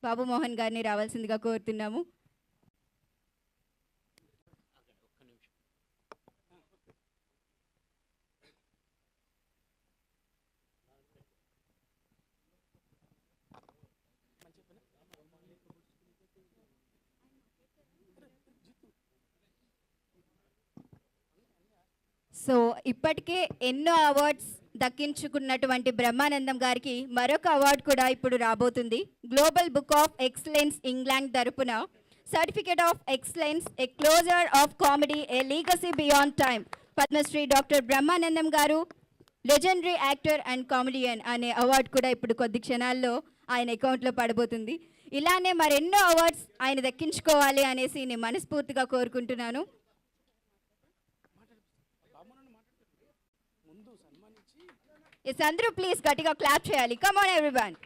బాబు మోహన్ గారిని రావాల్సిందిగా కోరుతున్నాము. సో ఇప్పటికే ఎన్నో అవార్డ్స్ దక్కించుకున్నటువంటి బ్రహ్మానందం గారికి మరొక అవార్డు కూడా ఇప్పుడు రాబోతుంది. Global Book of Excellence England తరపున certificate of excellence, a closure of comedy, a legacy beyond time, Padmashri doctor Brahmanandam garu legendary actor and comedian అనే అవార్డు కూడా ఇప్పుడు కొద్ది క్షణాల్లో ఆయన అకౌంట్లో పడబోతుంది. ఇలానే మరెన్నో అవార్డ్స్ ఆయన దక్కించుకోవాలి అనేసి నేను మనస్ఫూర్తిగా కోరుకుంటున్నాను. ఎస్, అందరూ ప్లీజ్ గట్టిగా క్లాప్ చేయాలి. Come on everyone.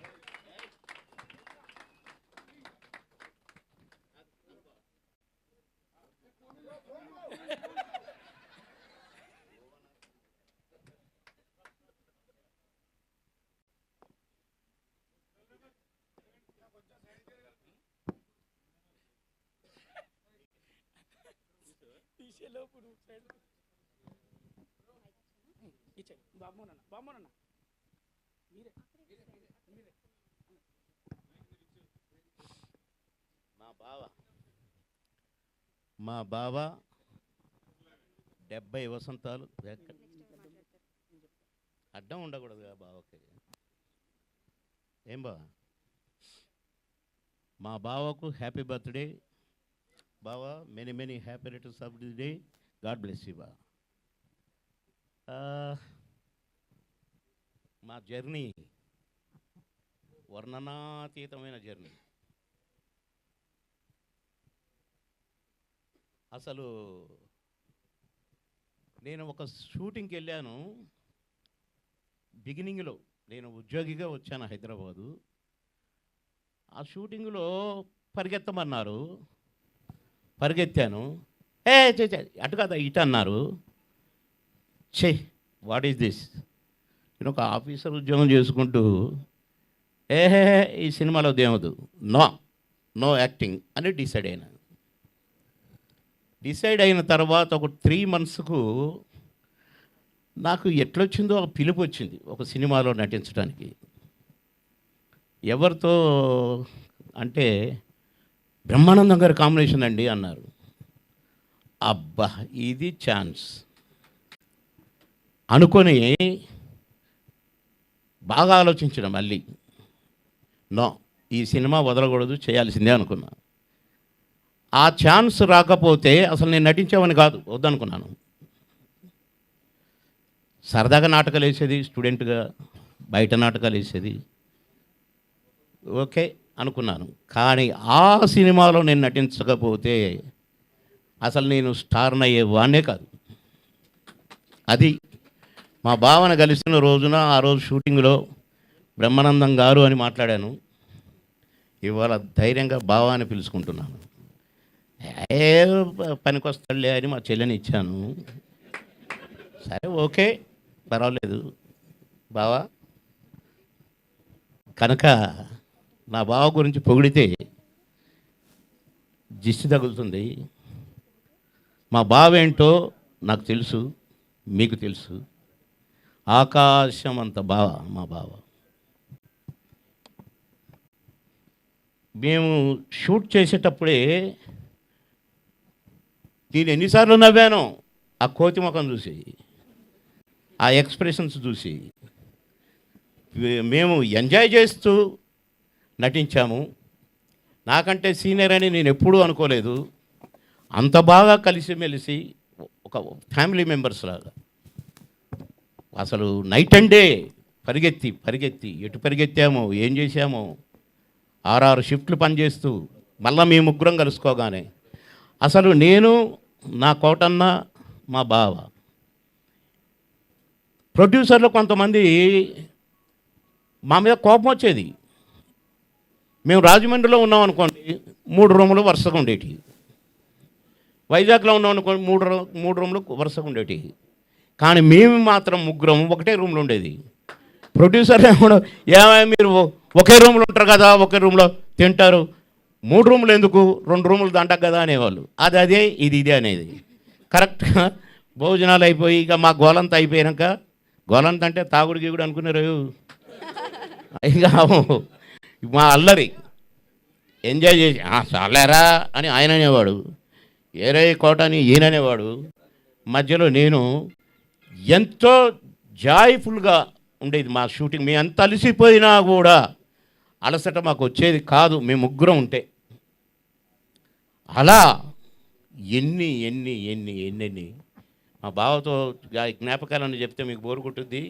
మా బావ 70 వసంతాలు అడ్డం ఉండకూడదు బావకి. ఏం బావా, మా బావకు హ్యాపీ బర్త్డే బావా. Many many happy returns of the day. God bless you బా. మా జర్నీ వర్ణనాతీతమైన జర్నీ. అసలు నేను ఒక షూటింగ్కి వెళ్ళాను. బిగినింగ్లో నేను ఉద్యోగిగా వచ్చాను హైదరాబాదు. ఆ షూటింగ్లో పరిగెత్తమన్నారు, పరిగెత్తాను. అటు కదా ఇటు అన్నారు. What is this? నేను ఒక ఆఫీసర్ ఉద్యోగం చేసుకుంటూ ఈ సినిమాలో దేవదు, నో యాక్టింగ్ అని డిసైడ్ అయిన తర్వాత ఒక 3 monthsకు నాకు ఎట్లొచ్చిందో ఒక పిలుపు వచ్చింది ఒక సినిమాలో నటించడానికి. ఎవరితో అంటే బ్రహ్మానందం గారి కాంబినేషన్ అండి అన్నారు. అబ్బా, ఇది ఛాన్స్ అనుకొని బాగా ఆలోచించడం. మళ్ళీ ఈ సినిమా వదలకూడదు, చేయాల్సిందే అనుకున్నా. ఆ ఛాన్స్ రాకపోతే అసలు నేను నటించేవాని కాదు, వద్దనుకున్నాను. సరదాగా నాటకాలు వేసేది, స్టూడెంట్గా బయట నాటకాలు వేసేది, ఓకే అనుకున్నాను. కానీ ఆ సినిమాలో నేను నటించకపోతే అసలు నేను స్టార్ని అయ్యేవాడినే కాదు. అది మా బావను కలిసిన రోజున, ఆ రోజు షూటింగ్లో బ్రహ్మానందం గారు అని మాట్లాడాను. ఇవాళ ధైర్యంగా బావ అని పిలుచుకుంటున్నాను. పనికొస్తాడులే అని మా చెల్లెని ఇచ్చాను. సరే, ఓకే, పర్వాలేదు బావా. కనుక నా బావ గురించి పొగిడితే దిష్టి తగులుతుంది. మా బావ ఏంటో నాకు తెలుసు, మీకు తెలుసు. ఆకాశం అంత బావ మా బావ. మేము షూట్ చేసేటప్పుడే నేను ఎన్నిసార్లు నవ్వానో ఆ కోతి ముఖం చూసి, ఆ ఎక్స్ప్రెషన్స్ చూసి. మేము ఎంజాయ్ చేస్తూ నటించాము. నాకంటే సీనియర్ అని నేను ఎప్పుడూ అనుకోలేదు. అంత బాగా కలిసిమెలిసి ఒక ఫ్యామిలీ మెంబర్స్ లాగా అసలు నైట్ అండ్ డే పరిగెత్తి ఎటు పరిగెత్తామో, ఏం చేశామో, 6 షిఫ్ట్లు పనిచేస్తూ మళ్ళీ మేము ముగ్గురం కలుసుకోగానే అసలు నేను, నా కోటన్న, మా బావ. ప్రొడ్యూసర్లు కొంతమంది మా మీద కోపం వచ్చేది. మేము రాజమండ్రిలో ఉన్నాం అనుకోండి, 3 రూములు వరుసగా ఉండేటి. వైజాగ్లో ఉన్నాం అనుకోండి, 3 రూములు వరుసగా ఉండేటి. కానీ మేము మాత్రం ముగ్గురం ఒకటే రూమ్లో ఉండేది. ప్రొడ్యూసర్లు ఏమో, ఏమైనా మీరు ఒకే రూమ్లో ఉంటారు కదా, ఒకే రూమ్లో తింటారు. 3 రూములు ఎందుకు, 2 రూములు దండగ కదా అనేవాళ్ళు. అదే ఇది ఇదే అనేది. కరెక్ట్గా భోజనాలు అయిపోయి ఇక మా గోలంతా అయిపోయాక, గోలంత అంటే తాగుడు గీగుడు అనుకున్నారు. ఇక మా అల్లరి ఎంజాయ్ చేసి చాలేరా అని ఆయన అనేవాడు, ఏరే కోట అని ఈయన అనేవాడు. మధ్యలో నేను ఎంతో జాయ్ఫుల్గా ఉండేది మా షూటింగ్. మేము ఎంత అలసిపోయినా కూడా అలసట మాకు వచ్చేది కాదు, మేము ముగ్గురం ఉంటే. అలా ఎన్ని ఎన్ని ఎన్ని ఎన్నెన్ని మా బావతో జ్ఞాపకాలను చెప్తే మీకు బోరు కొట్టుద్ది.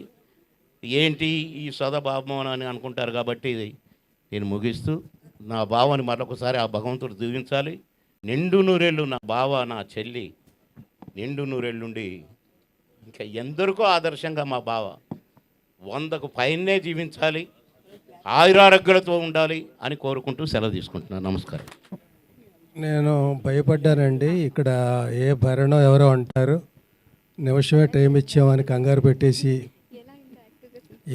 ఏంటి ఈ సదాభావం అని అనుకుంటారు. కాబట్టి నేను ముగిస్తూ నా బావని మరొకసారి ఆ భగవంతుడు దీవించాలి. నిండు నూరేళ్ళు నా బావ, నా చెల్లి నిండు నూరేళ్ళుండి ఇంకా ఎందరికో ఆదర్శంగా మా బావ 100కు పైనే జీవించాలి, ఆయురారోగ్యాలతో ఉండాలి అని కోరుకుంటూ సెలవు తీసుకుంటున్నాను. నమస్కారం. నేను భయపడ్డానండి. ఇక్కడ ఏ భరణం ఎవరో అంటారు, నిమిషమే టైం ఇచ్చామని కంగారు పెట్టేసి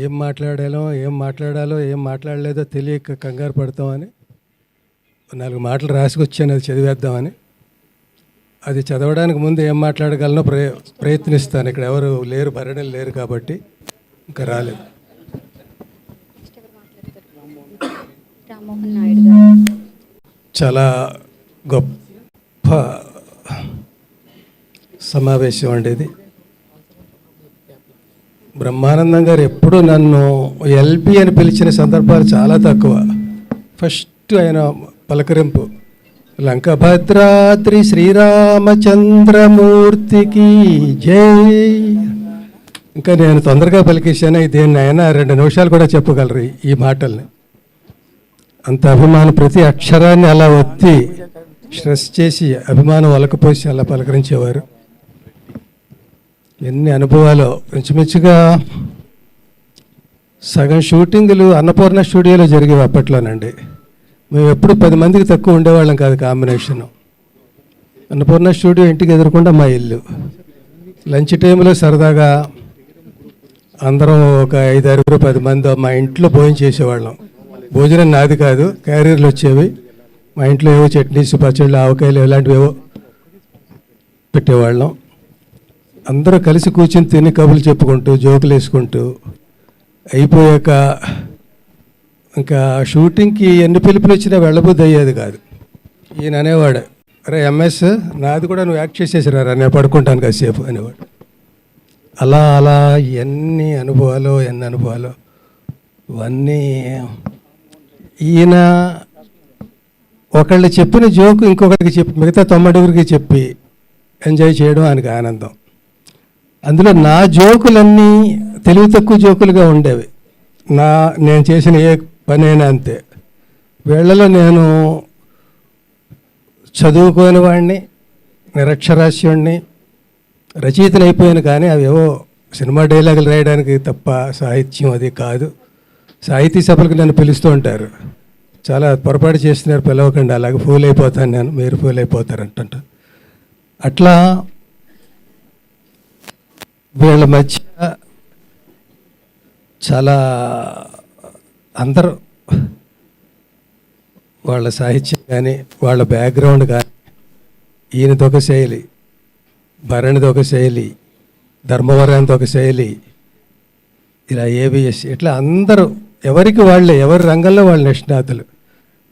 ఏం మాట్లాడాలో ఏం మాట్లాడలేదో తెలియక కంగారు పడతామని 4 మాటలు రాసుకొచ్చాను, అది చదివేద్దామని. అది చదవడానికి ముందు ఏం మాట్లాడగలనో ప్రయత్నిస్తాను. ఇక్కడ ఎవరు లేరు, భరణలు లేరు కాబట్టి ఇంకా రాలేదు. రామ్మోహన్ నాయుడు గారు చాలా గొప్ప సమావేశం అండి ఇది. బ్రహ్మానందం గారు ఎప్పుడూ నన్ను ఎల్బి అని పిలిచిన సందర్భాలు చాలా తక్కువ. ఫస్ట్ ఆయన పలకరింపు లంకభద్రాద్రి శ్రీరామచంద్రమూర్తికి జై. ఇంకా నేను తొందరగా పలికేశాను, దేన్ని అయినా 2 నిమిషాలు కూడా చెప్పగలరు ఈ మాటల్ని. అంత అభిమానం, ప్రతి అక్షరాన్ని అలా ఒత్తి స్ట్రెస్ చేసి అభిమానం ఒలకపోసి అలా పలకరించేవారు. ఎన్ని అనుభవాలు. ఇంచుమించుగా సగం షూటింగులు అన్నపూర్ణ స్టూడియోలో జరిగేవి అప్పట్లోనండి. మేము ఎప్పుడు 10 మందికి తక్కువ ఉండేవాళ్ళం కాదు కాంబినేషను. అన్నపూర్ణ స్టూడియో ఇంటికి ఎదురకుండా మా ఇల్లు. లంచ్ టైంలో సరదాగా అందరం ఒక 5-6 10 మంది మా ఇంట్లో భోజనం చేసేవాళ్ళం. భోజనం నాది కాదు, క్యారియర్లు వచ్చేవి. మా ఇంట్లో ఏవో చట్నీస్, పచ్చళ్ళు, ఆవకాయలు ఇలాంటివి ఏవో పెట్టేవాళ్ళం. అందరూ కలిసి కూర్చొని తిని కబుర్లు చెప్పుకుంటూ జోకులు వేసుకుంటూ అయిపోయాక ఇంకా షూటింగ్కి ఎన్ని పిలుపులు వచ్చినా వెళ్ళబుద్ధి అయ్యేది కాదు. ఈయన అనేవాడు, అరే ఎంఎస్ నాది కూడా నువ్వు యాక్ట్ చేసేసిరారా, నేను పడుకుంటాను కాసేపు అనేవాడు. అలా అలా ఎన్ని అనుభవాలు ఇవన్నీ. ఈయన ఒకళ్ళు చెప్పిన జోకు ఇంకొకరికి చెప్పి మిగతా 90 చెప్పి ఎంజాయ్ చేయడం ఆయనకు ఆనందం. అందులో నా జోకులన్నీ తెలివి తక్కువ జోకులుగా ఉండేవి. నేను చేసిన ఏ పనైనా అంతే. వీళ్ళలో నేను చదువుకోని వాడిని, నిరక్షరాస్యుడిని, రచయితను అయిపోయాను. కానీ అవేవో సినిమా డైలాగులు రాయడానికి తప్ప సాహిత్యం అది కాదు. సాహితీ సభలకు నన్ను పిలుస్తూ ఉంటారు. చాలా పొరపాటు చేస్తున్నారు, పిలవకండి, అలాగే ఫూల్ అయిపోతాను నేను, మీరు ఫూల్ అయిపోతారు అంటుంట. అట్లా వీళ్ళ మధ్య చాలా అందరూ వాళ్ళ సాహిత్యం కానీ వాళ్ళ బ్యాక్గ్రౌండ్ కానీ, ఈయనదొక శైలి, భరణిదొక శైలి, ధర్మవరానిదొక శైలి, ఇలా ఏబిఎస్, ఇట్లా అందరూ ఎవరికి వాళ్ళే, ఎవరి రంగంలో వాళ్ళ నిష్ణాతులు.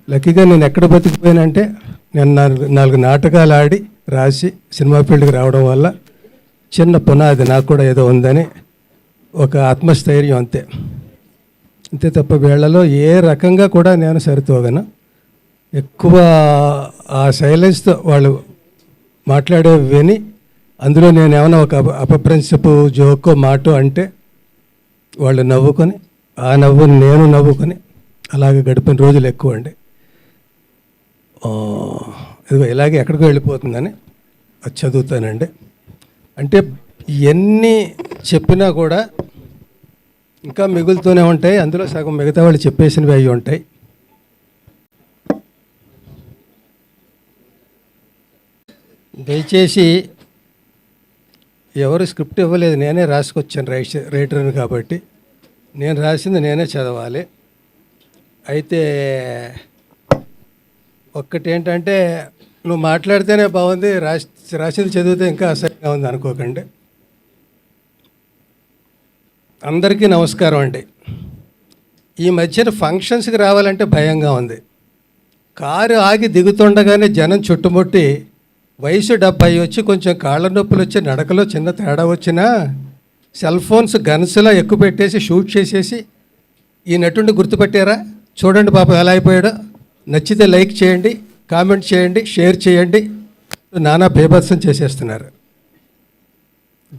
లక్కీగా నేను ఎక్కడ బతికిపోయానంటే నేను 4 నాటకాలు ఆడి రాసి సినిమా ఫీల్డ్కి రావడం వల్ల చిన్న పునాది నాకు కూడా ఏదో ఉందని ఒక ఆత్మస్థైర్యం, అంతే తప్ప వీళ్ళలో ఏ రకంగా కూడా నేను సరితూగను. ఎక్కువ ఆ సైలెన్స్తో వాళ్ళు మాట్లాడే విని అందులో నేను ఏమైనా ఒక అపప్రిన్సిపు జోకో మాటో అంటే వాళ్ళు నవ్వుకొని, ఆ నవ్వుని నేను నవ్వుకొని అలాగే గడిపిన రోజులు ఎక్కువ అండి. ఇదిగో ఇలాగే ఎక్కడికో వెళ్ళిపోతుందని అది చదువుతానండి. అంటే ఎన్ని చెప్పినా కూడా ఇంకా మిగులుతూనే ఉంటాయి. అందులో సగం మిగతా వాళ్ళు చెప్పేసినవి అవి ఉంటాయి. దయచేసి ఎవరు స్క్రిప్ట్ ఇవ్వలేదు, నేనే రాసుకొచ్చాను రైటర్ని కాబట్టి నేను రాసింది నేనే చదవాలి. అయితే ఒక్కటి ఏంటంటే నువ్వు మాట్లాడితేనే బాగుంది, రాసింది చదివితే ఇంకా అసహ్యంగా ఉంది అనుకోకండి. అందరికీ నమస్కారం అండి. ఈ మధ్యన ఫంక్షన్స్కి రావాలంటే భయంగా ఉంది. కారు ఆగి దిగుతుండగానే జనం చుట్టుముట్టి వయసు 70 వచ్చి కొంచెం కాళ్ళ నొప్పులు వచ్చి నడకలో చిన్న తేడా వచ్చినా సెల్ ఫోన్స్ గన్స్లా ఎక్కువ పెట్టేసి షూట్ చేసేసి ఈ నటుడిని గుర్తుపట్టారా, చూడండి పాపం ఎలా అయిపోయాడో, నచ్చితే లైక్ చేయండి, కామెంట్ చేయండి, షేర్ చేయండి, నానా బేభత్సం చేసేస్తున్నారు.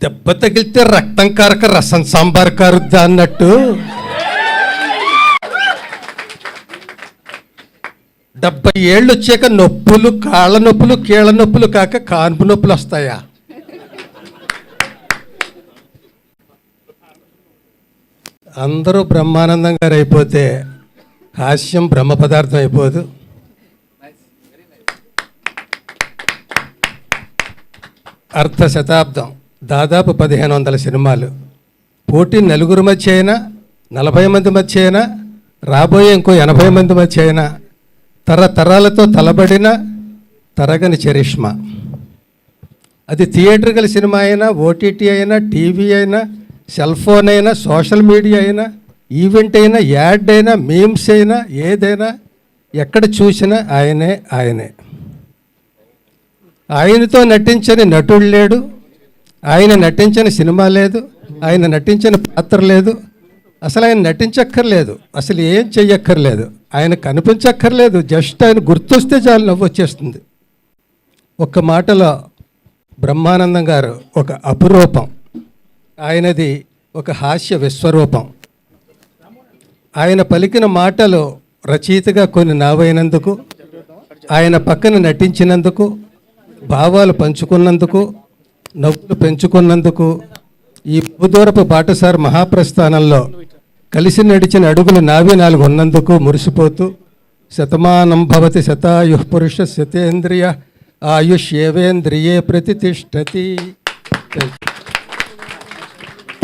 దెబ్బ తగిలితే రక్తం కారక రసం సాంబార్ కారుద్దా అన్నట్టు 70 ఏళ్ళు వచ్చాక నొప్పులు, కాళ్ళ నొప్పులు, కీళ్ళ నొప్పులు కాక కాన్పు నొప్పులు వస్తాయా? అందరూ బ్రహ్మానందం గారు అయిపోతే హాస్యం బ్రహ్మ పదార్థం అయిపోదు. అర్ధ శతాబ్దం, దాదాపు 1500 సినిమాలు. పోటీ నలుగురు మధ్య అయినా, 40 మంది మధ్య అయినా, రాబోయే ఇంకో 80 మంది మధ్య అయినా, తరతరాలతో తలబడిన తరగని చరిష్మా. అది థియేటర్కల్ సినిమా అయినా, ఓటీటీ అయినా, టీవీ అయినా, సెల్ ఫోన్ అయినా, సోషల్ మీడియా అయినా, ఈవెంట్ అయినా, యాడ్ అయినా, మీమ్స్ అయినా, ఏదైనా ఎక్కడ చూసినా ఆయనే ఆయనే. ఆయనతో నటించని నటుడు లేడు, ఆయన నటించని సినిమా లేదు, ఆయన నటించిన పాత్ర లేదు, అసలు ఆయన నటించక్కర్లేదు, అసలు ఏం చెయ్యక్కర్లేదు, ఆయన కనిపించక్కర్లేదు, జస్ట్ ఆయన గుర్తొస్తే చాలు నవ్వు వచ్చేస్తుంది. ఒక్క మాటలో బ్రహ్మానందం గారు ఒక అపురూపం. ఆయనది ఒక హాస్య విశ్వరూపం. ఆయన పలికిన మాటలు రచయితగా కొన్ని నావైనందుకు, ఆయన పక్కన నటించినందుకు, భావాలు పంచుకున్నందుకు, నవ్వులు పెంచుకున్నందుకు, ఈ బహుదూరపు బాటసారి మహాప్రస్థానంలో కలిసి నడిచిన అడుగులు నావి 4 ఉన్నందుకు మురిసిపోతూ శతమానం భవతి శతాయుః పురుష శతేంద్రియ ఆయుష్ ఏవేంద్రియే ప్రతిష్టతి.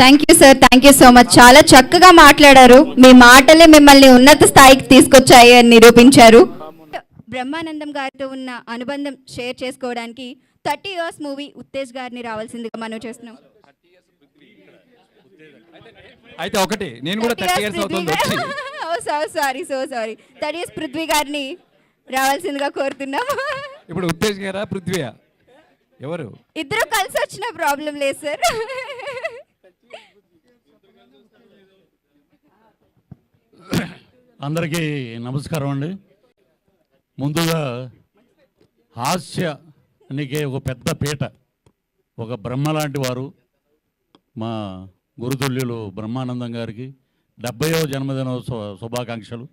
Thank you sir, thank you so much. చాలా చక్కగా మాట్లాడారు. మీ మాటలే మిమ్మల్ని ఉన్నత స్థాయికి తీసుకొచ్చాయి అని నిరూపించారు. బ్రహ్మానందం గారితో ఉన్న అనుబంధం షేర్ చేసుకోవడానికి 30 years మూవీ ఉత్తేజ్ గారిని రావాల్సిందిగా మనం చేస్తున్నాం. అయితే ఒకటి నేను కూడా 30 years అవుతుంది వచ్చి. సారీ 30 years పృథ్వీ గారిని రావాల్సిందిగా కోరుతున్నాం. ఇప్పుడు ఉత్తేజ్ గారా పృథ్వీయా ఎవరు? ఇద్దరు కలిసి వచ్చిన ప్రాబ్లం లేదు సార్. అందరికీ నమస్కారం అండి. ముందుగా హాస్యానికి ఒక పెద్ద పీట, ఒక బ్రహ్మ లాంటి వారు మా గురుతుల్యులు బ్రహ్మానందం గారికి 70వ జన్మదిన శుభాకాంక్షలు.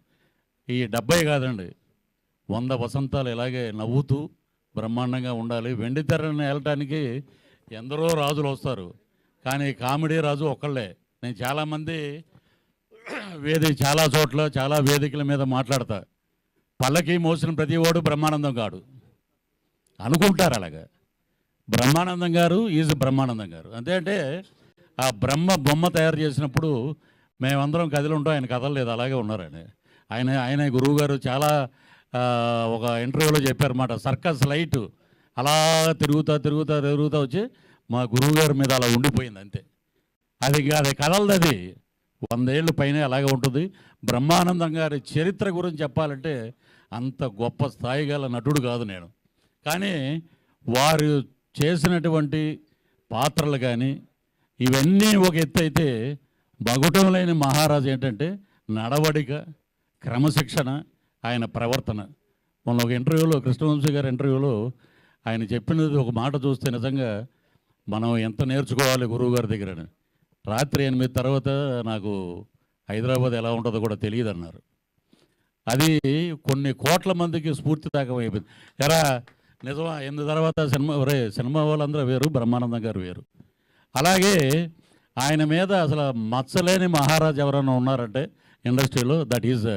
ఈ 70 కాదండి, 100 వసంతాలు ఇలాగే నవ్వుతూ బ్రహ్మాండంగా ఉండాలి. వెండి తెరని వెళ్ళటానికి ఎందరో రాజులు వస్తారు, కానీ కామెడీ రాజు ఒక్కళ్ళే. నేను చాలామంది చాలా చోట్ల చాలా వేదికల మీద మాట్లాడతా, పల్లకి మోసిన ప్రతి వాడు బ్రహ్మానందం కాడు అనుకుంటారు. అలాగా బ్రహ్మానందం గారు ఈజ్ బ్రహ్మానందం గారు. అంతే అంటే ఆ బ్రహ్మ బొమ్మ తయారు చేసినప్పుడు మేమందరం కదిలి ఉంటాం, ఆయన కదలలేదు, అలాగే ఉన్నారని. ఆయన గురువు గారు చాలా ఒక ఇంటర్వ్యూలో చెప్పారన్నమాట. సర్కస్ లైట్ అలా తిరుగుతా వచ్చి మా గురువు గారి మీద అలా ఉండిపోయింది అంతే. అది కదలదు, అది 100 ఏళ్ళు పైన అలాగే ఉంటుంది. బ్రహ్మానందం గారి చరిత్ర గురించి చెప్పాలంటే అంత గొప్ప స్థాయి గల నటుడు కాదు నేను, కానీ వారు చేసినటువంటి పాత్రలు కానీ ఇవన్నీ ఒక ఎత్తు అయితే, బగుటం లేని మహారాజు ఏంటంటే నడవడిక, క్రమశిక్షణ, ఆయన ప్రవర్తన. మొన్న ఒక ఇంటర్వ్యూలో, కృష్ణవంశీ గారి ఇంటర్వ్యూలో ఆయన చెప్పినది ఒక మాట చూస్తే నిజంగా మనం ఎంత నేర్చుకోవాలి గురువు గారి దగ్గర. రాత్రి 8 తర్వాత నాకు హైదరాబాద్ ఎలా ఉంటుందో కూడా తెలియదు అన్నారు. అది కొన్ని కోట్ల మందికి స్ఫూర్తిదాయకం అయిపోయింది. ఎరా నిజమా, 8 తర్వాత సినిమా వాళ్ళందరూ వేరు, బ్రహ్మానందం గారు వేరు. అలాగే ఆయన మీద అసలు మచ్చలేని మహారాజు ఎవరైనా ఉన్నారంటే ఇండస్ట్రీలో, దట్ ఈజ్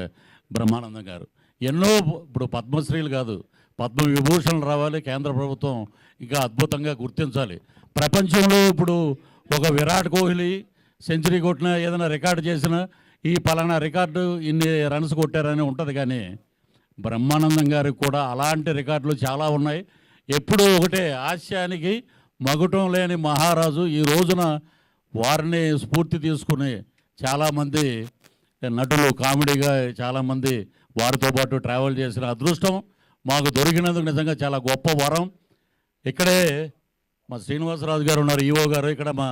బ్రహ్మానందం గారు. ఎన్నో ఇప్పుడు పద్మశ్రీలు కాదు, పద్మవిభూషణలు రావాలి, కేంద్ర ప్రభుత్వం ఇంకా అద్భుతంగా గుర్తించాలి. ప్రపంచంలో ఇప్పుడు ఒక విరాట్ కోహ్లీ సెంచరీ కొట్టినా, ఏదైనా రికార్డు చేసినా ఈ పలానా రికార్డు ఇన్ని రన్స్ కొట్టారని ఉంటుంది, కానీ బ్రహ్మానందం గారికి కూడా అలాంటి రికార్డులు చాలా ఉన్నాయి. ఎప్పుడూ ఒకటే, హాస్యానికి మగుటం లేని మహారాజు. ఈ రోజున వారిని స్ఫూర్తి తీసుకుని చాలామంది నటులు కామెడీగా చాలామంది వారితో పాటు ట్రావెల్ చేసిన అదృష్టం మాకు దొరికినందుకు నిజంగా చాలా గొప్ప వరం. ఇక్కడే మా శ్రీనివాసరాజు గారు ఉన్నారు, ఈఓ గారు. ఇక్కడ మా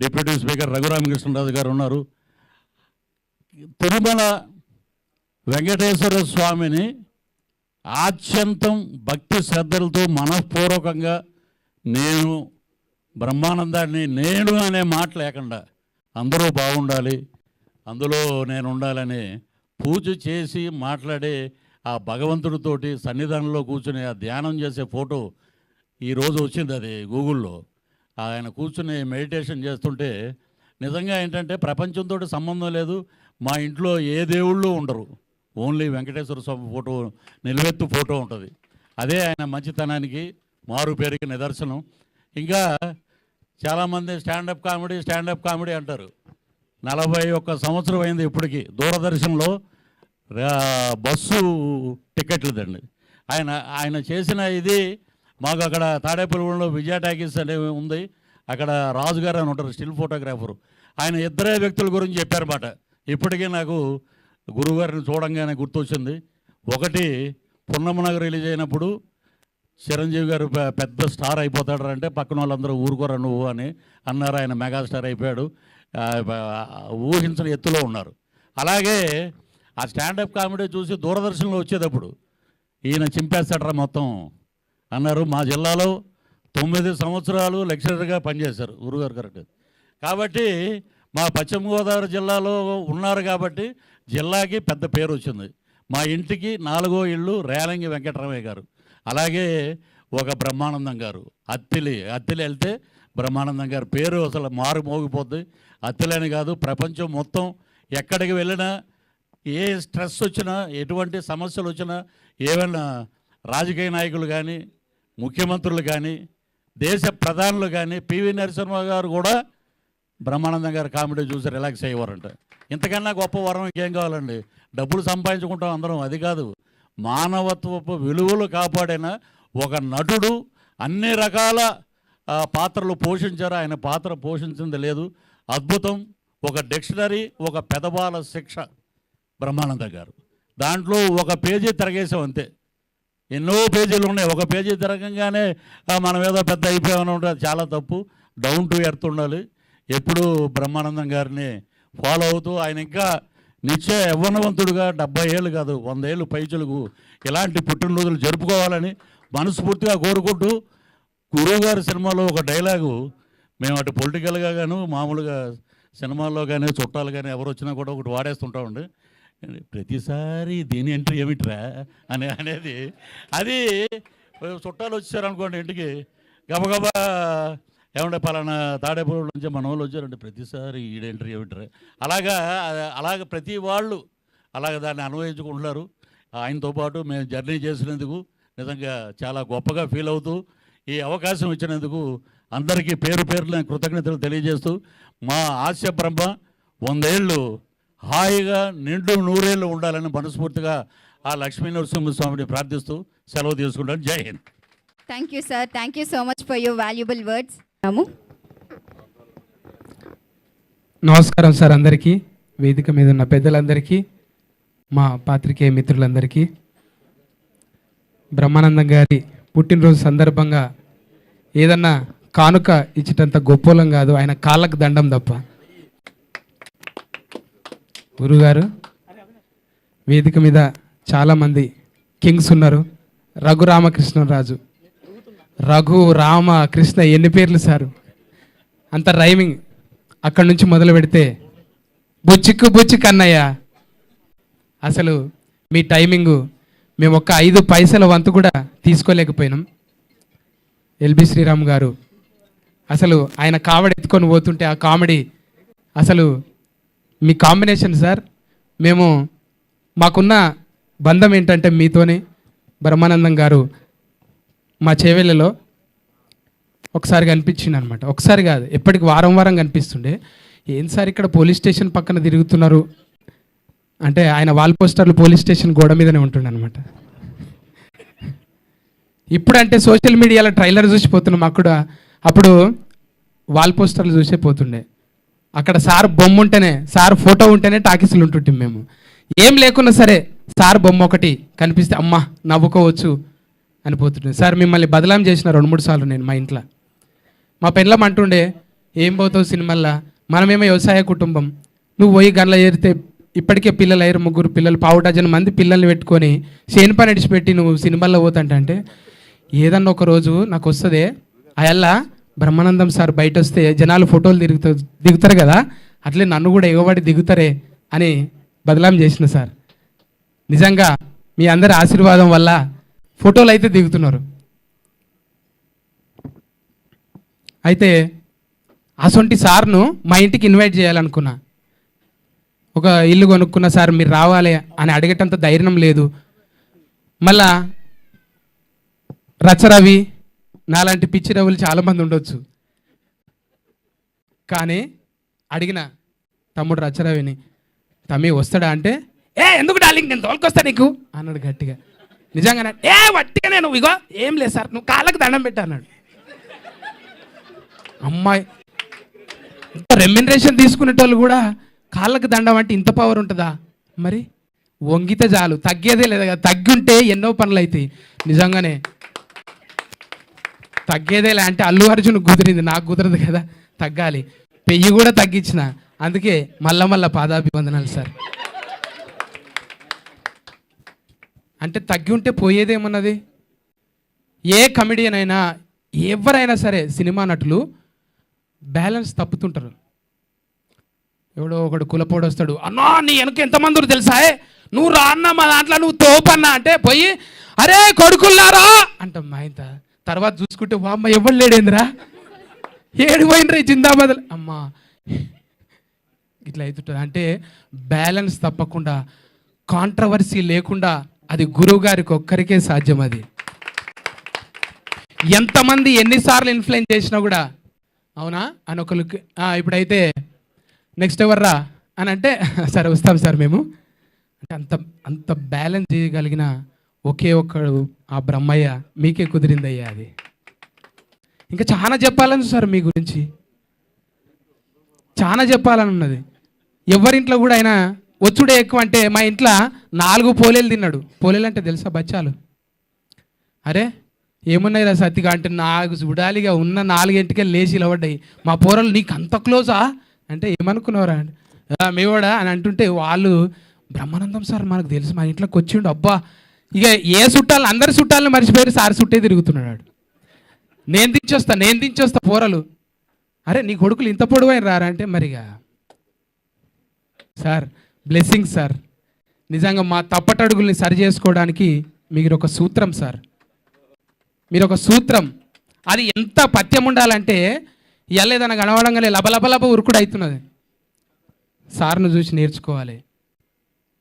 డిప్యూటీ స్పీకర్ రఘురామకృష్ణరాజు గారు ఉన్నారు. తిరుమల వెంకటేశ్వర స్వామిని ఆద్యంతం భక్తి శ్రద్ధలతో మనఃపూర్వకంగా నేను బ్రహ్మానందాన్ని నేను అనే మాట లేకుండా అందరూ బాగుండాలి, అందులో నేను ఉండాలని పూజ చేసి మాట్లాడే ఆ భగవంతుడితోటి సన్నిధానంలో కూర్చుని ఆ ధ్యానం చేసే ఫోటో ఈరోజు వచ్చింది. అది గూగుల్లో ఆయన కూర్చుని మెడిటేషన్ చేస్తుంటే నిజంగా ఏంటంటే ప్రపంచంతో సంబంధం లేదు, మా ఇంట్లో ఏ దేవుళ్ళు ఉండరు, ఓన్లీ వెంకటేశ్వర స్వామి ఫోటో, నిలువెత్తు ఫోటో ఉంటుంది. అదే ఆయన మంచితనానికి మారు పేరుకి నిదర్శనం. ఇంకా చాలామంది స్టాండప్ కామెడీ అంటారు. 41 సంవత్సరం అయింది ఇప్పటికి. దూరదర్శన్లో బస్సు టికెట్లదండి ఆయన చేసిన ఇది. మాకు అక్కడ తాడేపల్లిగూడెంలో విజయ టాకీస్ అనేవి ఉంది. అక్కడ రాజుగారు అని ఉంటారు, స్టిల్ ఫోటోగ్రాఫరు. ఆయన ఇద్దరే వ్యక్తుల గురించి చెప్పారన్నమాట. ఇప్పటికీ నాకు గురువుగారిని చూడంగానే గుర్తొచ్చింది. ఒకటి, పున్నమనగర్ రిలీజ్ అయినప్పుడు చిరంజీవి గారు పెద్ద స్టార్ అయిపోతాడు అంటే పక్కన వాళ్ళందరూ ఊరుకోరా నువ్వు అని అన్నారు. ఆయన మెగాస్టార్ అయిపోయాడు, ఊహించిన ఎత్తులో ఉన్నారు. అలాగే ఆ స్టాండప్ కామెడీ చూసి దూరదర్శన్లో వచ్చేటప్పుడు ఈయన చింపేస్తాడరా మొత్తం అన్నారు. మా జిల్లాలో 9 సంవత్సరాలు లెక్చరర్గా పనిచేశారు గురుగారు, కరెక్ట్. కాబట్టి మా పశ్చిమ గోదావరి జిల్లాలో ఉన్నారు కాబట్టి జిల్లాకి పెద్ద పేరు వచ్చింది. మా ఇంటికి 4వ ఇల్లు రేలంగి వెంకటరమయ్య గారు. అలాగే ఒక బ్రహ్మానందం గారు. అత్తిలి వెళ్తే బ్రహ్మానందం గారి పేరు అసలు మారు మోగిపోద్ది. అత్తిలని కాదు, ప్రపంచం మొత్తం ఎక్కడికి వెళ్ళినా, ఏ స్ట్రెస్ వచ్చినా, ఎటువంటి సమస్యలు వచ్చినా, ఏమైనా రాజకీయ నాయకులు కానీ, ముఖ్యమంత్రులు కానీ, దేశ ప్రధానులు కానీ, పివి నరసింహ గారు కూడా బ్రహ్మానందం గారు కామెడీ చూసి రిలాక్స్ అయ్యేవారంట. ఇంతకన్నా గొప్ప వరం ఇంకేం కావాలండి? డబ్బులు సంపాదించుకుంటాం అందరం, అది కాదు. మానవత్వపు విలువలు కాపాడిన ఒక నటుడు అన్ని రకాల పాత్రలు పోషించారు. ఆయన పాత్ర పోషించింది లేదు. అద్భుతం. ఒక డిక్షనరీ, ఒక పెదబాల శిక్ష బ్రహ్మానంద గారు. దాంట్లో ఒక పేజీ తిరగేసాం అంతే. ఎన్నో పేజీలు ఉన్నాయి. ఒక పేజీ తిరగంగానే మనం ఏదో పెద్ద అయిపోయామని ఉంటుంది. చాలా తప్పు. డౌన్ టు ఎర్త్ ఉండాలి. ఎప్పుడూ బ్రహ్మానందం గారిని ఫాలో అవుతూ ఆయన ఇంకా నిత్య యవ్వనవంతుడుగా 70 ఏళ్ళు కాదు 100 ఏళ్ళు పైచులకు ఇలాంటి పుట్టినరోజులు జరుపుకోవాలని మనస్ఫూర్తిగా కోరుకుంటూ, గురువుగారి సినిమాలో ఒక డైలాగు మేము అటు పొలిటికల్గా గాను మామూలుగా సినిమాల్లో కానీ చుట్టాలు కానీ ఎవరు వచ్చినా కూడా ఒకటి వాడేస్తుంటామండి. ప్రతిసారి దీని ఎంట్రీ ఏమిట్రా అనేది. అది చుట్టాలు వచ్చారనుకోండి ఇంటికి, గబగబా ఏమంటే పలానా తాడేపల్లి నుంచి మన వాళ్ళు వచ్చారంటే ప్రతిసారి ఈడ ఎంట్రీ ఏమిట్రా అలాగ ప్రతి వాళ్ళు అలాగ దాన్ని అన్వయించుకుంటున్నారు. ఆయనతో పాటు మేము జర్నీ చేసినందుకు నిజంగా చాలా గొప్పగా ఫీల్ అవుతూ, ఈ అవకాశం ఇచ్చినందుకు అందరికీ పేరు పేరున కృతజ్ఞతలు తెలియజేస్తూ, మా ఆశ బ్రహ్మ 100 ఏళ్ళు హాయిగా నిండు 100 ఏళ్ళు ఉండాలని మనస్ఫూర్తిగా ఆ లక్ష్మీ నరసింహస్వామిని ప్రార్థిస్తూ సెలవు తీసుకుంటాను. జై Hind. Thank you sir, thank you so much for your valuable words. నమస్కారం సార్ అందరికీ, వేదిక మీద ఉన్న పెద్దలందరికీ, మా పాత్రికేయ మిత్రులందరికీ. బ్రహ్మానందం గారి పుట్టినరోజు సందర్భంగా ఏదన్నా కానుక ఇచ్చేటంత గొప్పోలం కాదు, ఆయన కాళ్ళకు దండం తప్ప. గురుగారు, వేదిక మీద చాలామంది కింగ్స్ ఉన్నారు. రఘురామకృష్ణరాజు, రఘు రామ కృష్ణ, ఎన్ని పేర్లు సారు, అంత రైమింగ్. అక్కడి నుంచి మొదలు పెడితే బుచ్చిక్కు బుచ్చిక్ అన్నయ్య, అసలు మీ టైమింగు మేము ఒక్క 5 పైసల వంతు కూడా తీసుకోలేకపోయినాం. ఎల్బి శ్రీరామ్ గారు అసలు ఆయన కామెడీ ఎత్తుకొని పోతుంటే ఆ కామెడీ అసలు మీ కాంబినేషన్ సార్. మేము మాకున్న బంధం ఏంటంటే మీతోనే. బ్రహ్మానందం గారు మా చేవెళ్ళలో ఒకసారి కనిపించింది అనమాట. ఒకసారి కాదు, ఎప్పటికి వారం కనిపిస్తుండే. ఏం సార్ ఇక్కడ పోలీస్ స్టేషన్ పక్కన తిరుగుతున్నారు అంటే ఆయన వాల్ పోస్టర్లు పోలీస్ స్టేషన్ గోడ మీదనే ఉంటుండే అనమాట. ఇప్పుడంటే సోషల్ మీడియాలో ట్రైలర్ చూసిపోతున్నాం, అప్పుడు వాల్ పోస్టర్లు చూసే పోతుండే. అక్కడ సార్ బొమ్మ ఉంటేనే, సార్ ఫోటో ఉంటేనే టాకీసులు ఉంటుంటాం మేము. ఏం లేకున్నా సరే సార్ బొమ్మ ఒకటి కనిపిస్తే అమ్మ నవ్వుకోవచ్చు అని పోతుండే. సార్ మిమ్మల్ని బదలాం చేసిన 2-3 సార్లు నేను మా ఇంట్లో. మా పెళ్ళం అంటుండే, ఏం పోతావు సినిమాల్లో, మనమేమో వ్యవసాయ కుటుంబం, నువ్వు పోయి గన్ల ఏరితే ఇప్పటికే పిల్లలు అయ్యారు, 3 పిల్లలు, 15 మంది పిల్లల్ని పెట్టుకొని చేను పని ఇడిచిపెట్టి నువ్వు సినిమాల్లో పోతాంటే, ఏదన్నా ఒక రోజు నాకు వస్తుంది అయల్లా బ్రహ్మానందం సార్ బయట వస్తే జనాలు ఫోటోలు దిగుతారు కదా, అట్లే నన్ను కూడా ఎగబడి దిగుతారే అని బదలాం చేసిన సార్. నిజంగా మీ అందరి ఆశీర్వాదం వల్ల ఫోటోలు అయితే దిగుతున్నారు. అయితే అసొంటి సార్ను మా ఇంటికి ఇన్వైట్ చేయాలనుకున్నా. ఒక ఇల్లు కొనుక్కున్న సార్ మీరు రావాలి అని అడిగేటంత ధైర్యం లేదు. మళ్ళా రచరవి నాలాంటి పిచ్చి రవులు చాలామంది ఉండొచ్చు, కానీ అడిగిన తమ్ముడు రచరవిని, తమ్మి వస్తాడా అంటే, ఎందుకు డార్లింగ్ నేను తోలుకొస్తా నీకు అన్నాడు గట్టిగా. నిజంగానే వట్టిగా నేను ఇగో ఏం లేదు సార్ నువ్వు కాళ్ళకి దండం పెట్టా అన్నాడు. అమ్మాయి రెమ్యునరేషన్ తీసుకునేటోళ్ళు కూడా కాళ్ళకి దండం అంటే ఇంత పవర్ ఉంటుందా? మరి వంగితే చాలు, తగ్గేదే లేదు కదా. తగ్గుంటే ఎన్నో పనులు అవుతాయి. నిజంగానే తగ్గేదేలే అంటే అల్లు అర్జున్ కుదిరింది, నాకు కుదరదు కదా, తగ్గాలి. పెయ్యి కూడా తగ్గించిన, అందుకే మళ్ళా పాదాభివందనాలు సార్. అంటే తగ్గి ఉంటే పోయేదేమన్నది? ఏ కమెడియన్ అయినా ఎవరైనా సరే సినిమా నటులు బ్యాలెన్స్ తప్పుతుంటారు. ఎవడో ఒకడు కులపోడు వస్తాడు, అన్నా నీ వెనక ఎంతమంది తెలుసా, నువ్వు రా అన్న మా దాంట్లో నువ్వు తోపన్నా అంటే పోయి అరే కొడుకుల్లారా అంటాం మా ఇంత. తర్వాత చూసుకుంటే అమ్మ ఎవరు లేడేందిరా, ఏడు పోయినరా జిందాబాద్ అమ్మా, ఇట్లా అవుతుంటుంది. అంటే బ్యాలెన్స్ తప్పకుండా, కాంట్రవర్సీ లేకుండా అది గురువు గారికి ఒక్కరికే సాధ్యం. అది ఎంతమంది ఎన్నిసార్లు ఇన్ఫ్లుయెన్స్ చేసినా కూడా అవునా అని ఒకరికి ఇప్పుడైతే నెక్స్ట్ ఎవర్రా అని అంటే సరే వస్తాం సార్ మేము అంటే అంత బ్యాలెన్స్ చేయగలిగిన ఒకే ఒక్కడు ఆ బ్రహ్మయ్య. మీకే కుదిరిందయ్యా అది. ఇంకా చాలా చెప్పాలని సార్ మీ గురించి, చాలా చెప్పాలని ఉన్నది. ఎవరింట్లో కూడా ఆయన వచ్చుడే ఎక్కువ. అంటే మా ఇంట్లో 4 పోలేలు తిన్నాడు. పోలేలు అంటే తెలుసా బచ్చాలు? అరే ఏమున్నాయి రా సత్తిగా అంటే నాకు చూడాలిగా ఉన్న 4 గంటకే లేచి నిలబడ్డాయి. మా పోరలు నీకు అంత క్లోజా అంటే ఏమనుకున్నావురా అంటే మేవాడా అని అంటుంటే వాళ్ళు బ్రహ్మానందం సార్ మనకు తెలుసు, మా ఇంట్లోకి వచ్చిండు. అబ్బా ఇక ఏ చుట్టాలు అందరి చుట్టాలను మర్చిపోయారు, సార్ చుట్టే తిరుగుతున్నాడు. నేను దించొస్తా పోరలు. అరే నీ కొడుకులు ఇంత పొడవైన రారా అంటే మరిగా సార్ బ్లెస్సింగ్ సార్. నిజంగా మా తప్పటడుగుల్ని సరి చేసుకోవడానికి మీరు ఒక సూత్రం సార్, మీరు ఒక సూత్రం. అది ఎంత పథ్యం ఉండాలంటే ఎల్లేదన్న కనవడంగానే లబలబలబ ఉరుకుడు అవుతున్నది. సార్ను చూసి నేర్చుకోవాలి.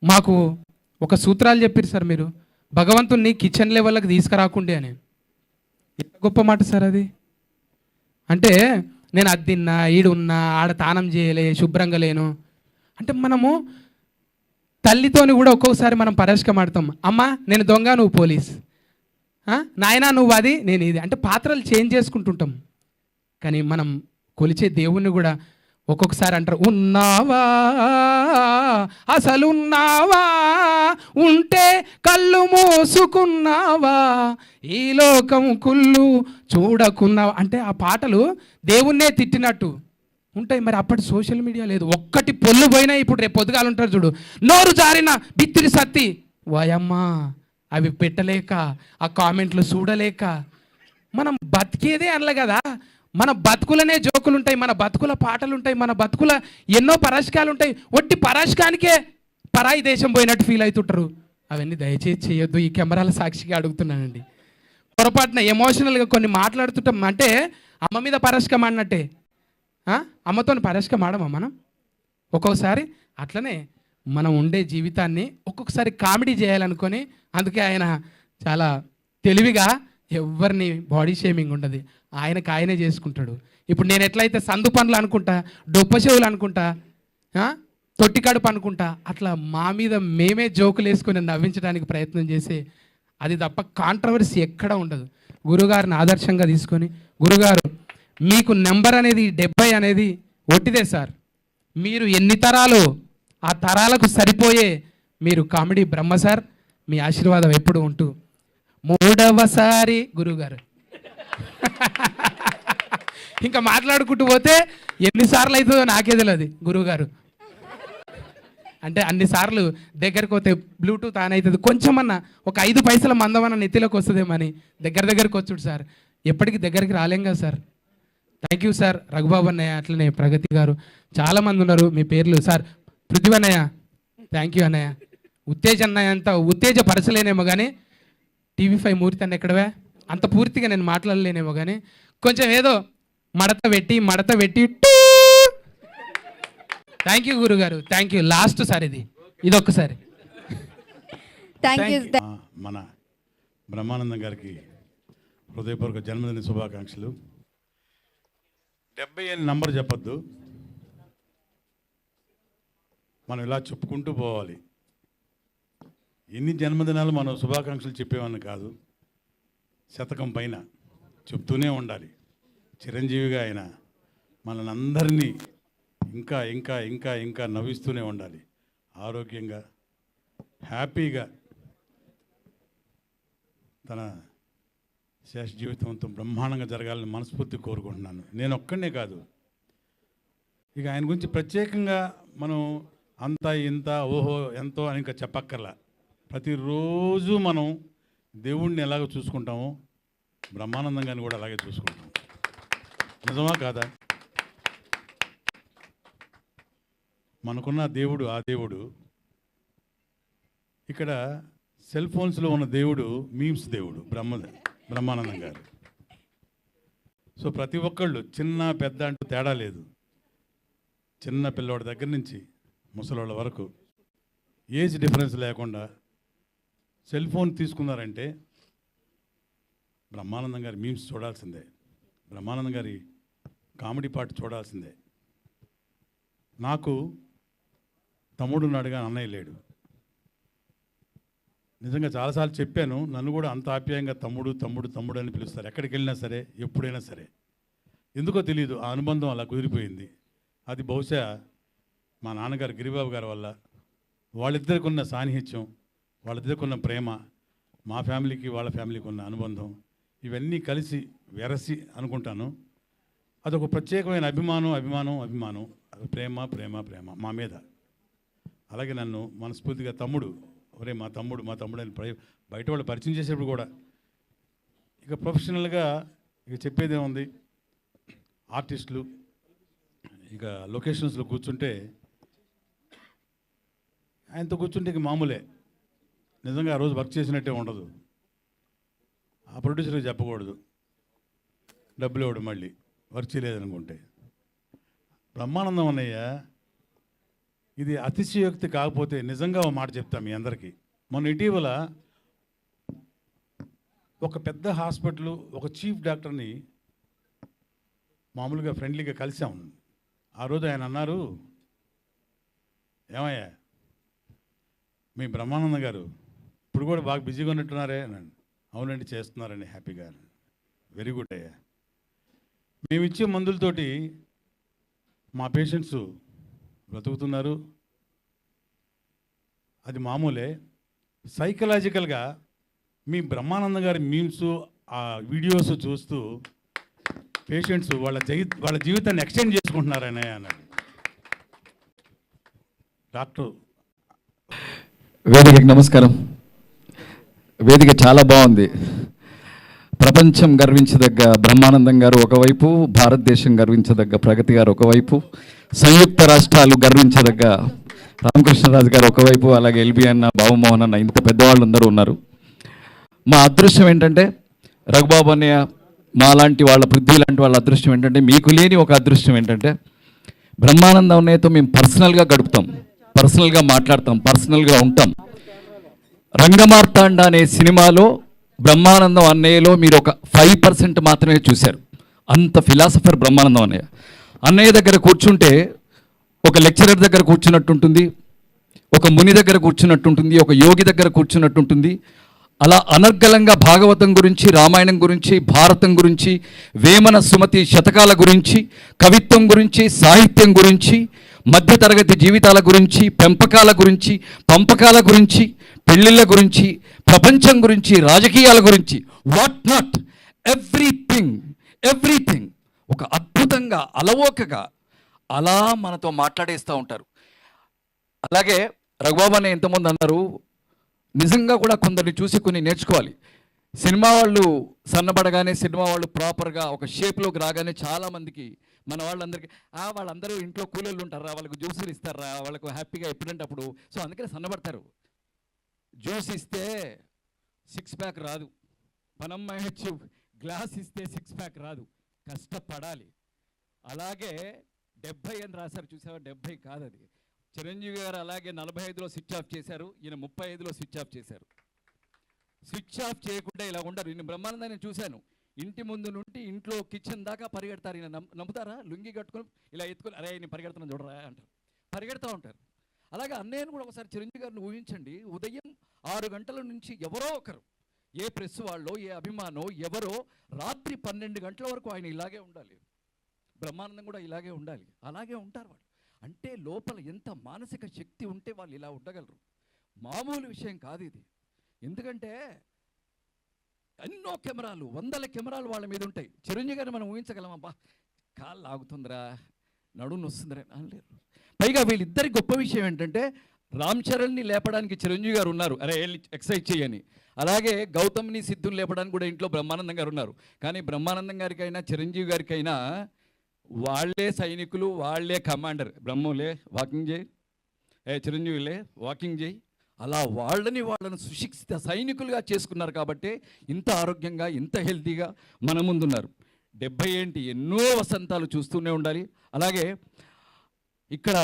మాకు ఒక సూత్రాలు చెప్పారు సార్ మీరు, భగవంతుణ్ణి కిచెన్ లెవెల్కి తీసుకురాకుండే అని. ఎంత గొప్ప మాట సార్ అది. అంటే నేను అది తిన్నా, ఈడున్నా, ఆడ తానం చేయలే, శుభ్రంగా లేను అంటే మనము తల్లితోని కూడా ఒక్కొక్కసారి మనం పరస్కం ఆడతాం. అమ్మ నేను దొంగ నువ్వు పోలీస్, నాయనా నువ్వు అది నేను ఇది అంటే పాత్రలు చేంజ్ చేసుకుంటుంటాం. కానీ మనం కొలిచే దేవుణ్ణి కూడా ఒక్కొక్కసారి అంటారు ఉన్నావా అసలు ఉన్నావా, ఉంటే కళ్ళు మోసుకున్నావా, ఈ లోకం కుళ్ళు చూడకున్నావా అంటే ఆ పాటలు దేవుణ్ణే తిట్టినట్టు ఉంటాయి. మరి అప్పటి సోషల్ మీడియా లేదు, ఒక్కటి పొల్లు పోయినా ఇప్పుడు రేపు పొద్దుగాలు ఉంటారు చూడు, నోరు జారిన బిత్తిరి సత్తి వాయమ్మా అవి పెట్టలేక ఆ కామెంట్లు చూడలేక మనం బతికేదే అనలే కదా. మన బతుకులనే జోకులు ఉంటాయి, మన బతుకుల పాటలు ఉంటాయి, మన బతుకుల ఎన్నో పరాశకాలు ఉంటాయి. ఒట్టి పరాశకానికే పరాయి దేశం పోయినట్టు ఫీల్ అవుతుంటారు. అవన్నీ దయచేసి చేయొద్దు. ఈ కెమెరాల సాక్షిగా అడుగుతున్నానండి. పొరపాటున ఎమోషనల్గా కొన్ని మాట్లాడుతుంటాం అంటే అమ్మ మీద పరాశకం అన్నట్టే. అమ్మతో పరాశకం ఆడమా మనం? ఒక్కొక్కసారి అట్లనే మనం ఉండే జీవితాన్ని ఒక్కొక్కసారి కామెడీ చేయాలనుకొని, అందుకే ఆయన చాలా తెలివిగా ఎవరిని బాడీ షేమింగ్ ఉండదు, ఆయనకు ఆయనే చేసుకుంటాడు. ఇప్పుడు నేను ఎట్లయితే సందు పనులు అనుకుంటా, డొప్ప చెవులు అనుకుంటా, తొట్టి కడుపు అనుకుంటా అట్లా మా మీద మేమే జోకులు వేసుకొని నవ్వించడానికి ప్రయత్నం చేసే అది తప్ప కాంట్రవర్సీ ఎక్కడ ఉండదు. గురుగారిని ఆదర్శంగా తీసుకొని, గురుగారు మీకు నెంబర్ అనేది 70 అనేది ఒట్టిదే సార్. మీరు ఎన్ని తరాలు ఆ తరాలకు సరిపోయే మీరు కామెడీ బ్రహ్మ సార్. మీ ఆశీర్వాదం ఎప్పుడు ఉంటూ 3వసారి గురుగారు. ఇంకా మాట్లాడుకుంటూ పోతే ఎన్నిసార్లు అవుతుందో నాకే తెలియదు గురువుగారు. అంటే అన్నిసార్లు దగ్గరకు పోతే బ్లూటూత్ ఆన్ అవుతుంది, కొంచెమన్నా ఒక 5 పైసల మందమన్న నెత్తిలోకి వస్తుందేమని దగ్గరకు వచ్చుడు సార్. ఎప్పటికీ దగ్గరికి రాలేం కదా sir. Thank you sir. Raghubabu అన్నయ్య, అట్లనే ప్రగతి గారు, చాలామంది ఉన్నారు. మీ పేర్లు సార్. పృథ్వీ అన్నయ్య, థ్యాంక్ యూ అన్నయ్య. ఉత్తేజ అన్నయ్య అంతా ఉత్తేజపరచలేనేమో కానీ TV5 మూర్తి అన్న ఎక్కడవే అంత పూర్తిగా నేను మాట్లాడలేనేమో కానీ కొంచెం ఏదో మడత పెట్టి థ్యాంక్ యూ గురుగారు, థ్యాంక్ యూ. లాస్ట్ సార్ ఇది ఒక్కసారి. Thank you. మన బ్రహ్మానందం గారికి హృదయపూర్వక జన్మదిన శుభాకాంక్షలు. 70 అని నంబర్ చెప్పొద్దు, మనం ఇలా చెప్పుకుంటూ పోవాలి. ఎన్ని జన్మదినాలు మనం శుభాకాంక్షలు చెప్పేవాడిని కాదు, శతకం పైన చెప్తూనే ఉండాలి. చిరంజీవిగా ఆయన మనల్ని అందరినీ ఇంకా ఇంకా ఇంకా ఇంకా నవ్విస్తూనే ఉండాలి. ఆరోగ్యంగా హ్యాపీగా తన శేష జీవితంతో బ్రహ్మాండంగా జరగాలని మనస్ఫూర్తి కోరుకుంటున్నాను. నేను ఒక్కడనే కాదు, ఇక ఆయన గురించి ప్రత్యేకంగా మనం అంత ఇంత ఓహో ఎంతో అని ఇంకా చెప్పక్కర్లా. ప్రతిరోజు మనం దేవుణ్ణి ఎలాగో చూసుకుంటామో బ్రహ్మానందం గారిని కూడా అలాగే చూసుకుంటాం. నిజమా కాదా? మనకున్న దేవుడు ఆ దేవుడు. ఇక్కడ సెల్ ఫోన్స్లో ఉన్న దేవుడు మీమ్స్ దేవుడు బ్రహ్మానందం గారు. సో ప్రతి ఒక్కళ్ళు చిన్న పెద్ద అంటూ తేడా లేదు. చిన్న పిల్లవాడి దగ్గర నుంచి ముసలోళ్ళ వరకు ఏజ్ డిఫరెన్స్ లేకుండా సెల్ ఫోన్ తీసుకున్నారంటే బ్రహ్మానందం గారి మీమ్స్ చూడాల్సిందే, బ్రహ్మానందం గారి కామెడీ పాట చూడాల్సిందే. నాకు తమ్ముడు ఉన్నాడుగా, అన్నయ్య లేడు. నిజంగా చాలాసార్లు చెప్పాను, నన్ను కూడా అంత ఆప్యాయంగా తమ్ముడు తమ్ముడు తమ్ముడు అని పిలుస్తారు ఎక్కడికి వెళ్ళినా సరే, ఎప్పుడైనా సరే. ఎందుకో తెలియదు, ఆ అనుబంధం అలా కుదిరిపోయింది. అది బహుశా మా నాన్నగారు గిరిబాబు గారి వల్ల, వాళ్ళిద్దరికి ఉన్న సాన్నిహిత్యం, వాళ్ళిద్దరికి ఉన్న ప్రేమ, మా ఫ్యామిలీకి వాళ్ళ ఫ్యామిలీకి ఉన్న అనుబంధం, ఇవన్నీ కలిసి వెరసి అనుకుంటాను. అదొక ప్రత్యేకమైన అభిమానం, అది ప్రేమ ప్రేమ ప్రేమ మా మీద. అలాగే నన్ను మనస్ఫూర్తిగా తమ్ముడు, ఒరే మా తమ్ముడు అని బయట వాళ్ళు పరిచయం చేసేప్పుడు కూడా, ఇక ప్రొఫెషనల్గా ఇక చెప్పేదేముంది, ఆర్టిస్టులు ఇక లొకేషన్స్లో కూర్చుంటే ఆయనతో కూర్చుంటే ఇక మామూలే. నిజంగా ఆ రోజు వర్క్ చేసినట్టే ఉండదు. ఆ ప్రొడ్యూసర్కి చెప్పకూడదు, డబ్బులు ఇవ్వడు మళ్ళీ వర్క్ చేయలేదనుకుంటే. బ్రహ్మానందం అన్నయ్య ఇది అతిశయోక్తి కాకపోతే నిజంగా ఒక మాట చెప్తాను మీ అందరికీ. మొన్న ఇటీవల ఒక పెద్ద హాస్పిటల్ ఒక చీఫ్ డాక్టర్ని మామూలుగా ఫ్రెండ్లీగా కలిసాం. ఆ రోజు ఆయన అన్నారు, ఏమయ్యా మీ బ్రహ్మానందం గారు ఇప్పుడు కూడా బాగా బిజీగా ఉన్నట్టున్నారే అన్నాను. అవునండి చేస్తున్నారని హ్యాపీగా. వెరీ గుడ్ అయ్యా. మేము ఇచ్చే మందులతోటి మా పేషెంట్స్ బ్రతుకుతున్నారు, అది మామూలే. సైకలాజికల్గా మీ బ్రహ్మానందం గారి మీమ్స్ ఆ వీడియోస్ చూస్తూ పేషెంట్స్ వాళ్ళ జీవితాన్ని ఎక్స్టెండ్ చేసుకుంటున్నారనే అన్నాడు డాక్టర్. వేదికకి నమస్కారం. వేదిక చాలా బాగుంది. ప్రపంచం గర్వించదగ్గ బ్రహ్మానందం గారు ఒకవైపు, భారతదేశం గర్వించదగ్గ ప్రగతి గారు ఒకవైపు, సంయుక్త రాష్ట్రాలు గర్వించదగ్గ రామకృష్ణరాజు గారు ఒకవైపు, అలాగే ఎల్బి అన్న, బాబుమోహన్ అన్న, ఇంత పెద్దవాళ్ళు అందరూ ఉన్నారు. మా అదృష్టం ఏంటంటే రఘుబాబు అన్నయ్య, మాలాంటి వాళ్ళ పృథ్వీ లాంటి వాళ్ళ అదృష్టం ఏంటంటే, మీకు లేని ఒక అదృష్టం ఏంటంటే బ్రహ్మానందం అన్నయ్యతో మేము పర్సనల్గా గడుపుతాం, పర్సనల్గా మాట్లాడతాం, పర్సనల్గా ఉంటాం. రంగమార్తాండ అనే సినిమాలో బ్రహ్మానందం అన్నయ్యలో మీరు ఒక 5% మాత్రమే చూశారు. అంత ఫిలాసఫర్ బ్రహ్మానందం అన్నయ్య. అన్నయ్య దగ్గర కూర్చుంటే ఒక లెక్చరర్ దగ్గర కూర్చున్నట్టుంటుంది, ఒక ముని దగ్గర కూర్చున్నట్టుంటుంది, ఒక యోగి దగ్గర కూర్చున్నట్టుంటుంది. అలా అనర్గళంగా భాగవతం గురించి, రామాయణం గురించి, భారతం గురించి, వేమన సుమతి శతకాల గురించి, కవిత్వం గురించి, సాహిత్యం గురించి, మధ్యతరగతి జీవితాల గురించి, పెంపకాల గురించి, పంపకాల గురించి, పెళ్ళిళ్ళ గురించి, ప్రపంచం గురించి, రాజకీయాల గురించి, వాట్ నాట్, ఎవ్రీథింగ్ ఒక అద్భుతంగా అలవోకగా అలా మనతో మాట్లాడేస్తూ ఉంటారు. అలాగే రఘుబాబు అనే ఎంతమంది అన్నారు, నిజంగా కూడా కొందరిని చూసి కొన్ని నేర్చుకోవాలి. సినిమా వాళ్ళు సన్నబడగానే, సినిమా వాళ్ళు ప్రాపర్గా ఒక షేప్లోకి రాగానే చాలామందికి, మన వాళ్ళందరికీ వాళ్ళందరూ ఇంట్లో కూలీలు ఉంటారా, వాళ్ళకు జ్యూసులు ఇస్తారా, వాళ్ళకు హ్యాపీగా ఎప్పుడంటే అప్పుడు, సో అందుకని సన్నబడతారు. జ్యూస్ ఇస్తే 6 ప్యాక్ రాదు, పనమ్మాయి వచ్చి గ్లాస్ ఇస్తే 6 ప్యాక్ రాదు, కష్టపడాలి. అలాగే 70 అని రాశారు చూసావా, 70 కాదు అది. చిరంజీవి గారు అలాగే 45లో స్విచ్ ఆఫ్ చేశారు, ఈయన 35లో స్విచ్ ఆఫ్ చేశారు. స్విచ్ ఆఫ్ చేయకుండా ఇలా ఉండరు. ఈయన బ్రహ్మానందాన్ని చూశాను, ఇంటి ముందు నుండి ఇంట్లో కిచెన్ దాకా పరిగెడతారు. ఈయన నమ్ముతారా? లుంగి కట్టుకొని ఇలా ఎత్తుకొని, అరే నేను పరిగెడుతున్నాను చూడరా అంటారు, పరిగెడతా ఉంటారు. అలాగే అన్నయ్యను కూడా ఒకసారి చిరంజీవి గారిని ఊహించండి, ఉదయం 6 గంటల నుంచి ఎవరో ఒకరు, ఏ ప్రెస్ వాళ్ళో, ఏ అభిమానో ఎవరో, రాత్రి 12 గంటల వరకు ఆయన ఇలాగే ఉండాలి. బ్రహ్మానందం కూడా ఇలాగే ఉండాలి. అలాగే ఉంటారు వాళ్ళు. అంటే లోపల ఎంత మానసిక శక్తి ఉంటే వాళ్ళు ఇలా ఉండగలరు. మామూలు విషయం కాదు ఇది. ఎందుకంటే ఎన్నో కెమెరాలు, 100 కెమెరాలు వాళ్ళ మీద ఉంటాయి. చిరంజీవి గారిని మనం ఊహించగలం, అబ్బా కాళ్ళు ఆగుతుందిరా, నడుము వస్తుందిరా అనలేరు. పైగా వీళ్ళిద్దరి గొప్ప విషయం ఏంటంటే, రామ్ చరణ్ని లేపడానికి చిరంజీవి గారు ఉన్నారు, అరే ఎక్సర్సైజ్ చేయని. అలాగే గౌతమ్ని, సిద్ధుని లేపడానికి కూడా ఇంట్లో బ్రహ్మానందం గారు ఉన్నారు. కానీ బ్రహ్మానందం గారికైనా చిరంజీవి గారికైనా వాళ్ళే సైనికులు, వాళ్ళే కమాండర్. బ్రహ్మలే వాకింగ్ చేయి, చిరంజీవిలే వాకింగ్ చేయి, అలా వాళ్ళను సుశిక్షిత సైనికులుగా చేసుకున్నారు. కాబట్టి ఇంత ఆరోగ్యంగా, ఇంత హెల్తీగా మన ముందున్నారు. 70 ఏంటి, ఎన్నో వసంతాలు చూస్తూనే ఉండాలి. అలాగే ఇక్కడ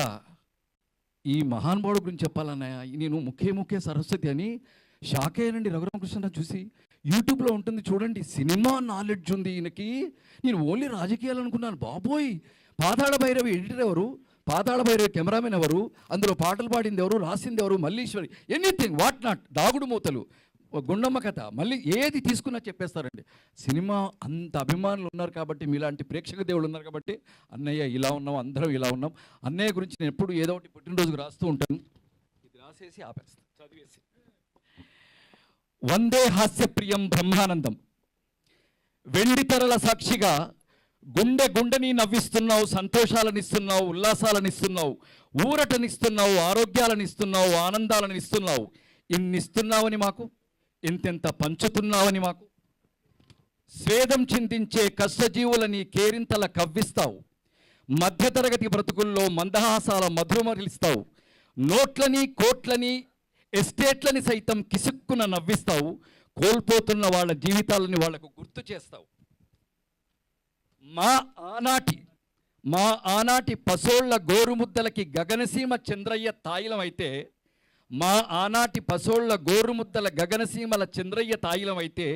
ఈ మహానుభావుడు గురించి చెప్పాలన్నా, నేను ముఖ్య సరస్వతి అని షాక్ అయ్యానండి రఘురామకృష్ణ చూసి. యూట్యూబ్లో ఉంటుంది చూడండి, సినిమా నాలెడ్జ్ ఉంది ఈయనకి. నేను ఓన్లీ రాజకీయాలు అనుకున్నాను. బాబోయ్, పాతాళ భైరవి ఎడిటర్ ఎవరు, పాతాళ భైరవి కెమెరామెన్ ఎవరు, అందులో పాటలు పాడింది ఎవరు, రాసింది ఎవరు, మల్లీశ్వరి, ఎనీథింగ్ వాట్ నాట్, దాగుడు మూతలు, గుండమ్మ కథ, మళ్ళీ ఏది తీసుకున్నా చెప్పేస్తారండి. సినిమా అంత అభిమానులు ఉన్నారు కాబట్టి, మీలాంటి ప్రేక్షక దేవుళ్ళు ఉన్నారు కాబట్టి, అన్నయ్య ఇలా ఉన్నాం, అందరం ఇలా ఉన్నాం. అన్నయ్య గురించి నేను ఎప్పుడు ఏదో ఒకటి పుట్టినరోజుకు రాస్తూ ఉంటాను. ఇది రాసేసి ఆపేస్తాను, చదివేసి. వందే హాస్యప్రియం బ్రహ్మానందం, వెండితెరల సాక్షిగా గుండెని నవ్విస్తున్నావు, సంతోషాలనిస్తున్నావు, ఉల్లాసాలనిస్తున్నావు, ఊరటనిస్తున్నావు, ఆరోగ్యాలనిస్తున్నావు, ఆనందాలనిస్తున్నావు. ఇన్నిస్తున్నావని మాకు, ఇంతెంత పంచుతున్నావని మాకు. స్వేదం చిందించే కష్టజీవులని కేరింతల కవ్విస్తావు, మధ్యతరగతి బ్రతుకుల్లో మందహాసాల మధుమరిస్తావు, నోట్లని, కోట్లని, ఎస్టేట్లని సైతం కిసుక్కున నవ్విస్తావు, కోల్పోతున్న వాళ్ళ జీవితాలని వాళ్లకు గుర్తు చేస్తావు. మా ఆనాటి పసోళ్ల గోరుముద్దలకి గగనసీమ చంద్రయ్య తాయిలం అయితే, మా ఆనాటి పసోళ్ల గోరుముద్దల గగనసీమల చంద్రయ్య తాయిలం అయితే,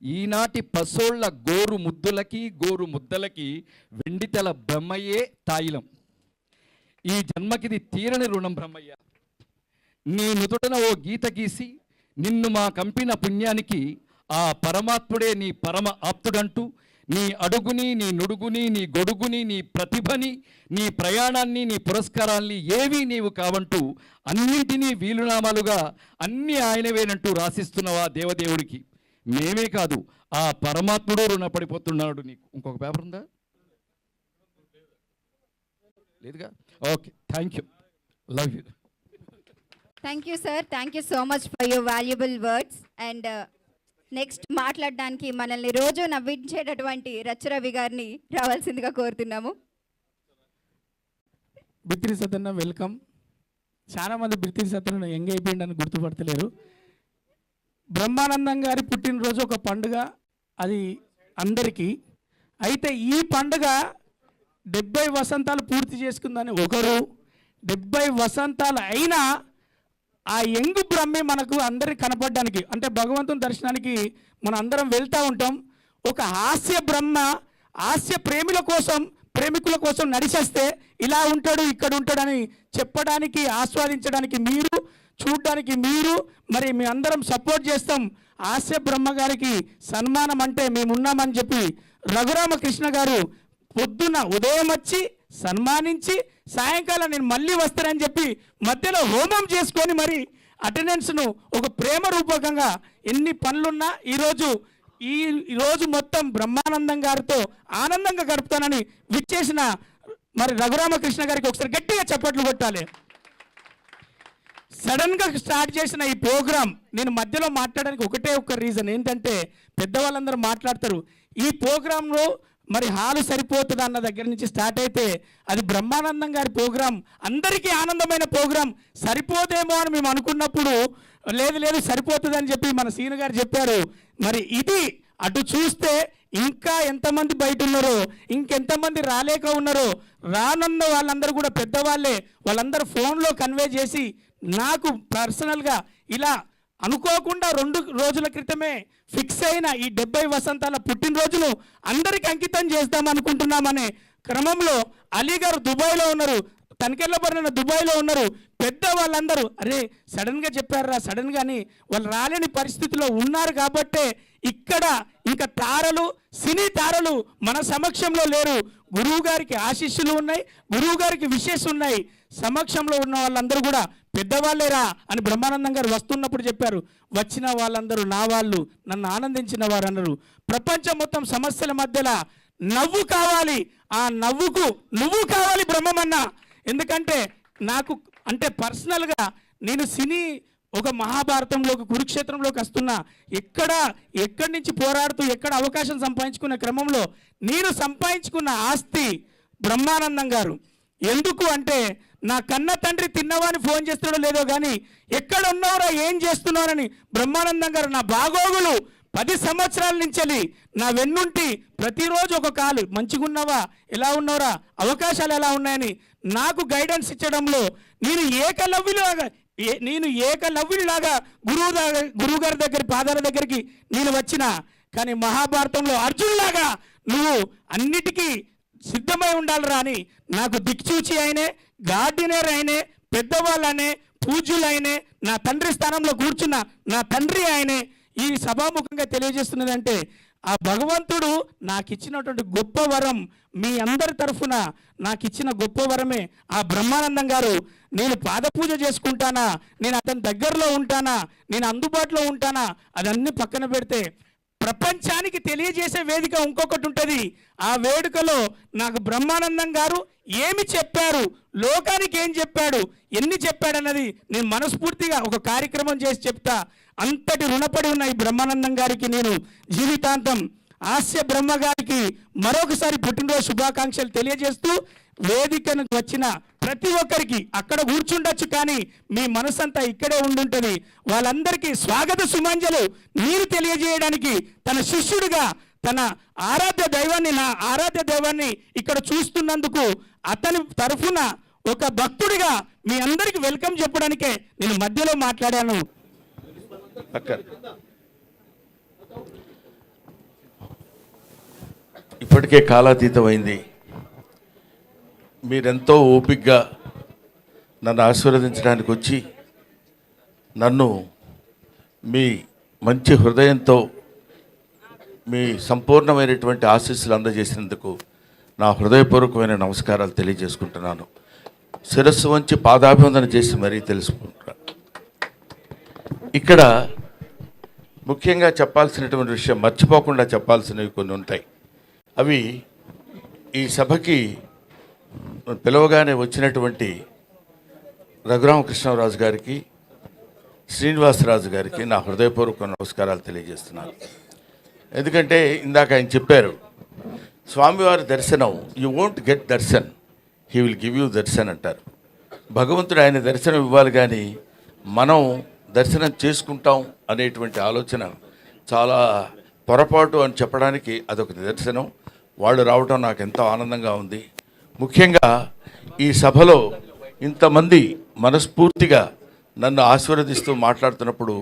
ఈనాటి పసోళ్ల గోరుముద్దలకి వెండితెల బ్రహ్మయ్యే తాయిలం. ఈ జన్మకిది తీరని రుణం బ్రహ్మయ్య. నీ నుదుటన ఓ గీత గీసి నిన్ను మా కంపిన పుణ్యానికి ఆ పరమాత్ముడే నీ పరమ ఆప్తుడంటూ, నీ అడుగుని, నీ నుడుగుని, నీ గొడుగుని, నీ ప్రతిభని, నీ ప్రయాణాన్ని, నీ పురస్కారాల్ని ఏవీ నీవు కావంటూ అన్నింటినీ వీలునామాలుగా అన్నీ ఆయనవేనంటూ రాసిస్తున్నవా దేవదేవుడికి. మేమే కాదు, ఆ పరమాత్ముడు రుణపడిపోతున్నాడు నీకు. ఇంకొక పేపర్ ఉందా? లేదుగా? Okay, thank you, love you. Thank you sir, thank you so much for your valuable words. And next మాట్లాడడానికి మనల్ని రోజు నవ్వించేటటువంటి రచ్చరవి గారిని రావాల్సిందిగా కోరుతున్నాము. బిత్తిరి సత్యన్న వెల్కమ్. చాలామంది బిత్తిరి సత్యన్న యంగ్ అయిపోయిందని గుర్తుపడతలేరు. బ్రహ్మానందం గారి పుట్టినరోజు ఒక పండుగ, అది అందరికీ. అయితే ఈ పండుగ 70 వసంతాలు పూర్తి చేసుకుందని ఒకరు, 70 వసంతాలు అయినా ఆ యంగ్ బ్రహ్మే మనకు అందరికి కనపడడానికి, అంటే భగవంతుని దర్శనానికి మనం అందరం వెళ్తూ ఉంటాం. ఒక హాస్య బ్రహ్మ హాస్య ప్రేమికుల కోసం నడిచేస్తే ఇలా ఉంటాడు ఇక్కడ ఉంటాడని చెప్పడానికి, ఆస్వాదించడానికి మీరు, చూడడానికి మీరు, మరి మీ అందరం సపోర్ట్ చేస్తాం. హాస్య బ్రహ్మ గారికి సన్మానం అంటే మేమున్నామని చెప్పి రఘురామకృష్ణ గారు పొద్దున్న ఉదయం వచ్చి సన్మానించి సాయంకాలం నేను మళ్ళీ వస్తానని చెప్పి మధ్యలో హోమం చేసుకొని మరి అటెండెన్స్ను ఒక ప్రేమ రూపకంగా ఎన్ని పనులున్నా ఈరోజు మొత్తం బ్రహ్మానందం గారితో ఆనందంగా గడుపుతానని విచ్చేసిన మరి రఘురామకృష్ణ గారికి ఒకసారి గట్టిగా చప్పట్లు కొట్టాలి. సడన్గా స్టార్ట్ చేసిన ఈ ప్రోగ్రాం నేను మధ్యలో మాట్లాడడానికి ఒకటే ఒక రీజన్ ఏంటంటే పెద్దవాళ్ళందరూ మాట్లాడతారు ఈ ప్రోగ్రాంలో మరి హాలు సరిపోతుంది అన్న దగ్గర నుంచి స్టార్ట్ అయితే అది బ్రహ్మానందం గారి ప్రోగ్రాం, అందరికీ ఆనందమైన ప్రోగ్రాం. సరిపోదేమో అని మేము అనుకున్నప్పుడు లేదు సరిపోతుంది అని చెప్పి మన సీను గారు చెప్పారు. మరి ఇది అటు చూస్తే ఇంకా ఎంతమంది బయట ఉన్నారో, ఇంకెంతమంది రాలేక ఉన్నారో, రానున్న వాళ్ళందరూ కూడా పెద్దవాళ్ళే, వాళ్ళందరూ ఫోన్లో కన్వే చేసి నాకు పర్సనల్గా ఇలా అనుకోకుండా 2 రోజుల క్రితమే ఫిక్స్ అయిన ఈ 70 వసంతాల పుట్టినరోజును అందరికీ అంకితం చేద్దామనుకుంటున్నామనే క్రమంలో అలీ గారు దుబాయ్లో ఉన్నారు, తనికెళ్ళబడిన దుబాయ్లో ఉన్నారు. పెద్ద వాళ్ళందరూ అరే సడన్గా చెప్పారా సడన్గా అని వాళ్ళు రాలేని పరిస్థితిలో ఉన్నారు. కాబట్టే ఇక్కడ ఇంకా తారలు, సినీ తారలు మన సమక్షంలో లేరు. గురువు గారికి ఆశీస్సులు ఉన్నాయి, గురువు గారికి విషెస్ ఉన్నాయి. సమక్షంలో ఉన్న వాళ్ళందరూ కూడా పెద్దవాళ్ళేరా అని బ్రహ్మానందం గారు వస్తున్నప్పుడు చెప్పారు. వచ్చిన వాళ్ళందరూ నా వాళ్ళు, నన్ను ఆనందించిన వారు అన్నారు. ప్రపంచం మొత్తం సమస్యల మధ్యలో నవ్వు కావాలి, ఆ నవ్వుకు నువ్వు కావాలి బ్రహ్మమన్న. ఎందుకంటే నాకు అంటే పర్సనల్గా నేను సినీ ఒక మహాభారతంలోకి, కురుక్షేత్రంలోకి వస్తున్నా. ఎక్కడి నుంచి పోరాడుతూ ఎక్కడ అవకాశం సంపాదించుకునే క్రమంలో నేను సంపాదించుకున్న ఆస్తి బ్రహ్మానందం గారు. ఎందుకు అంటే నా కన్న తండ్రి తిన్నవాని ఫోన్ చేస్తాడో లేదో కానీ ఎక్కడ ఉన్నావురా ఏం చేస్తున్నారని బ్రహ్మానందం గారు నా బాగోగులు 10 సంవత్సరాల నుంచి నా వెన్నుంటి ప్రతిరోజు ఒక కాలు మంచిగా ఉన్నావా, ఎలా ఉన్నావురా, అవకాశాలు ఎలా ఉన్నాయని నాకు గైడెన్స్ ఇచ్చడంలో నేను ఏకలవ్యులాగా గురువు గారి దగ్గర పాదాల దగ్గరికి నేను వచ్చిన. కానీ మహాభారతంలో అర్జునులాగా నువ్వు అన్నిటికీ సిద్ధమై ఉండాలిరా అని నాకు దిక్చూచి ఆయనే, గార్డినర్ ఆయనే, పెద్దవాళ్ళనే, పూజ్యులైనే, నా తండ్రి స్థానంలో కూర్చున్న నా తండ్రి ఆయనే. ఈ సభాముఖంగా తెలియజేస్తున్నదంటే ఆ భగవంతుడు నాకు ఇచ్చినటువంటి గొప్ప వరం, మీ అందరి తరఫున నాకు ఇచ్చిన గొప్ప వరమే ఆ బ్రహ్మానందం గారు. నేను పాదపూజ చేసుకుంటానా, నేను అతని దగ్గరలో ఉంటానా, నేను అందుబాటులో ఉంటానా, అదన్నీ పక్కన పెడితే ప్రపంచానికి తెలియజేసే వేదిక ఇంకొకటి ఉంటుంది. ఆ వేడుకలో నాకు బ్రహ్మానందం గారు ఏమి చెప్పారు, లోకానికి ఏం చెప్పాడు, ఎన్ని చెప్పాడన్నది నేను మనస్ఫూర్తిగా ఒక కార్యక్రమం చేసి చెప్తా. అంతటి రుణపడి ఉన్న ఈ బ్రహ్మానందం గారికి నేను జీవితాంతం, హాస్య బ్రహ్మ గారికి మరొకసారి పుట్టినరోజు శుభాకాంక్షలు తెలియజేస్తూ, వేదికను వచ్చిన ప్రతి ఒక్కరికి అక్కడ కూర్చుండొచ్చు కానీ మీ మనసంతా ఇక్కడే ఉండుంటుంది. వాళ్ళందరికీ స్వాగత సుమాంజలు మీరు తెలియజేయడానికి తన శిష్యుడిగా తన ఆరాధ్య దైవాన్ని, నా ఆరాధ్య దైవాన్ని ఇక్కడ చూస్తున్నందుకు అతని తరఫున ఒక భక్తుడిగా మీ అందరికీ వెల్కమ్ చెప్పడానికే నేను మధ్యలో మాట్లాడాను. ఇప్పటికే కాలాతీతమైంది. మీరెంతో ఓపికగా నన్ను ఆశీర్వదించడానికి వచ్చి నన్ను మీ మంచి హృదయంతో మీ సంపూర్ణమైనటువంటి ఆశీస్సులు అందజేసినందుకు నా హృదయపూర్వకమైన నమస్కారాలు తెలియజేసుకుంటున్నాను. శిరస్సు వంచి పాదాభివందన చేసి మరీ తెలుసుకుంటున్నాను. ఇక్కడ ముఖ్యంగా చెప్పాల్సినటువంటి విషయం, మర్చిపోకుండా చెప్పాల్సినవి కొన్ని ఉంటాయి. అవి ఈ సభకి పిలవగానే వచ్చినటువంటి రఘురామకృష్ణరాజు గారికి, శ్రీనివాసరాజు గారికి నా హృదయపూర్వక నమస్కారాలు తెలియజేస్తున్నాను. ఎందుకంటే ఇందాక ఆయన చెప్పారు, స్వామివారి దర్శనం you won't get Darshan, he will give you Darshan అంటారు. భగవంతుడు ఆయన దర్శనం ఇవ్వాలి కానీ మనం దర్శనం చేసుకుంటాం అనేటువంటి ఆలోచన చాలా పొరపాటు అని చెప్పడానికి అదొక నిదర్శనం. వాళ్ళు రావటం నాకు ఎంతో ఆనందంగా ఉంది. ముఖ్యంగా ఈ సభలో ఇంతమంది మనస్ఫూర్తిగా నన్ను ఆశీర్వదిస్తూ మాట్లాడుతున్నప్పుడు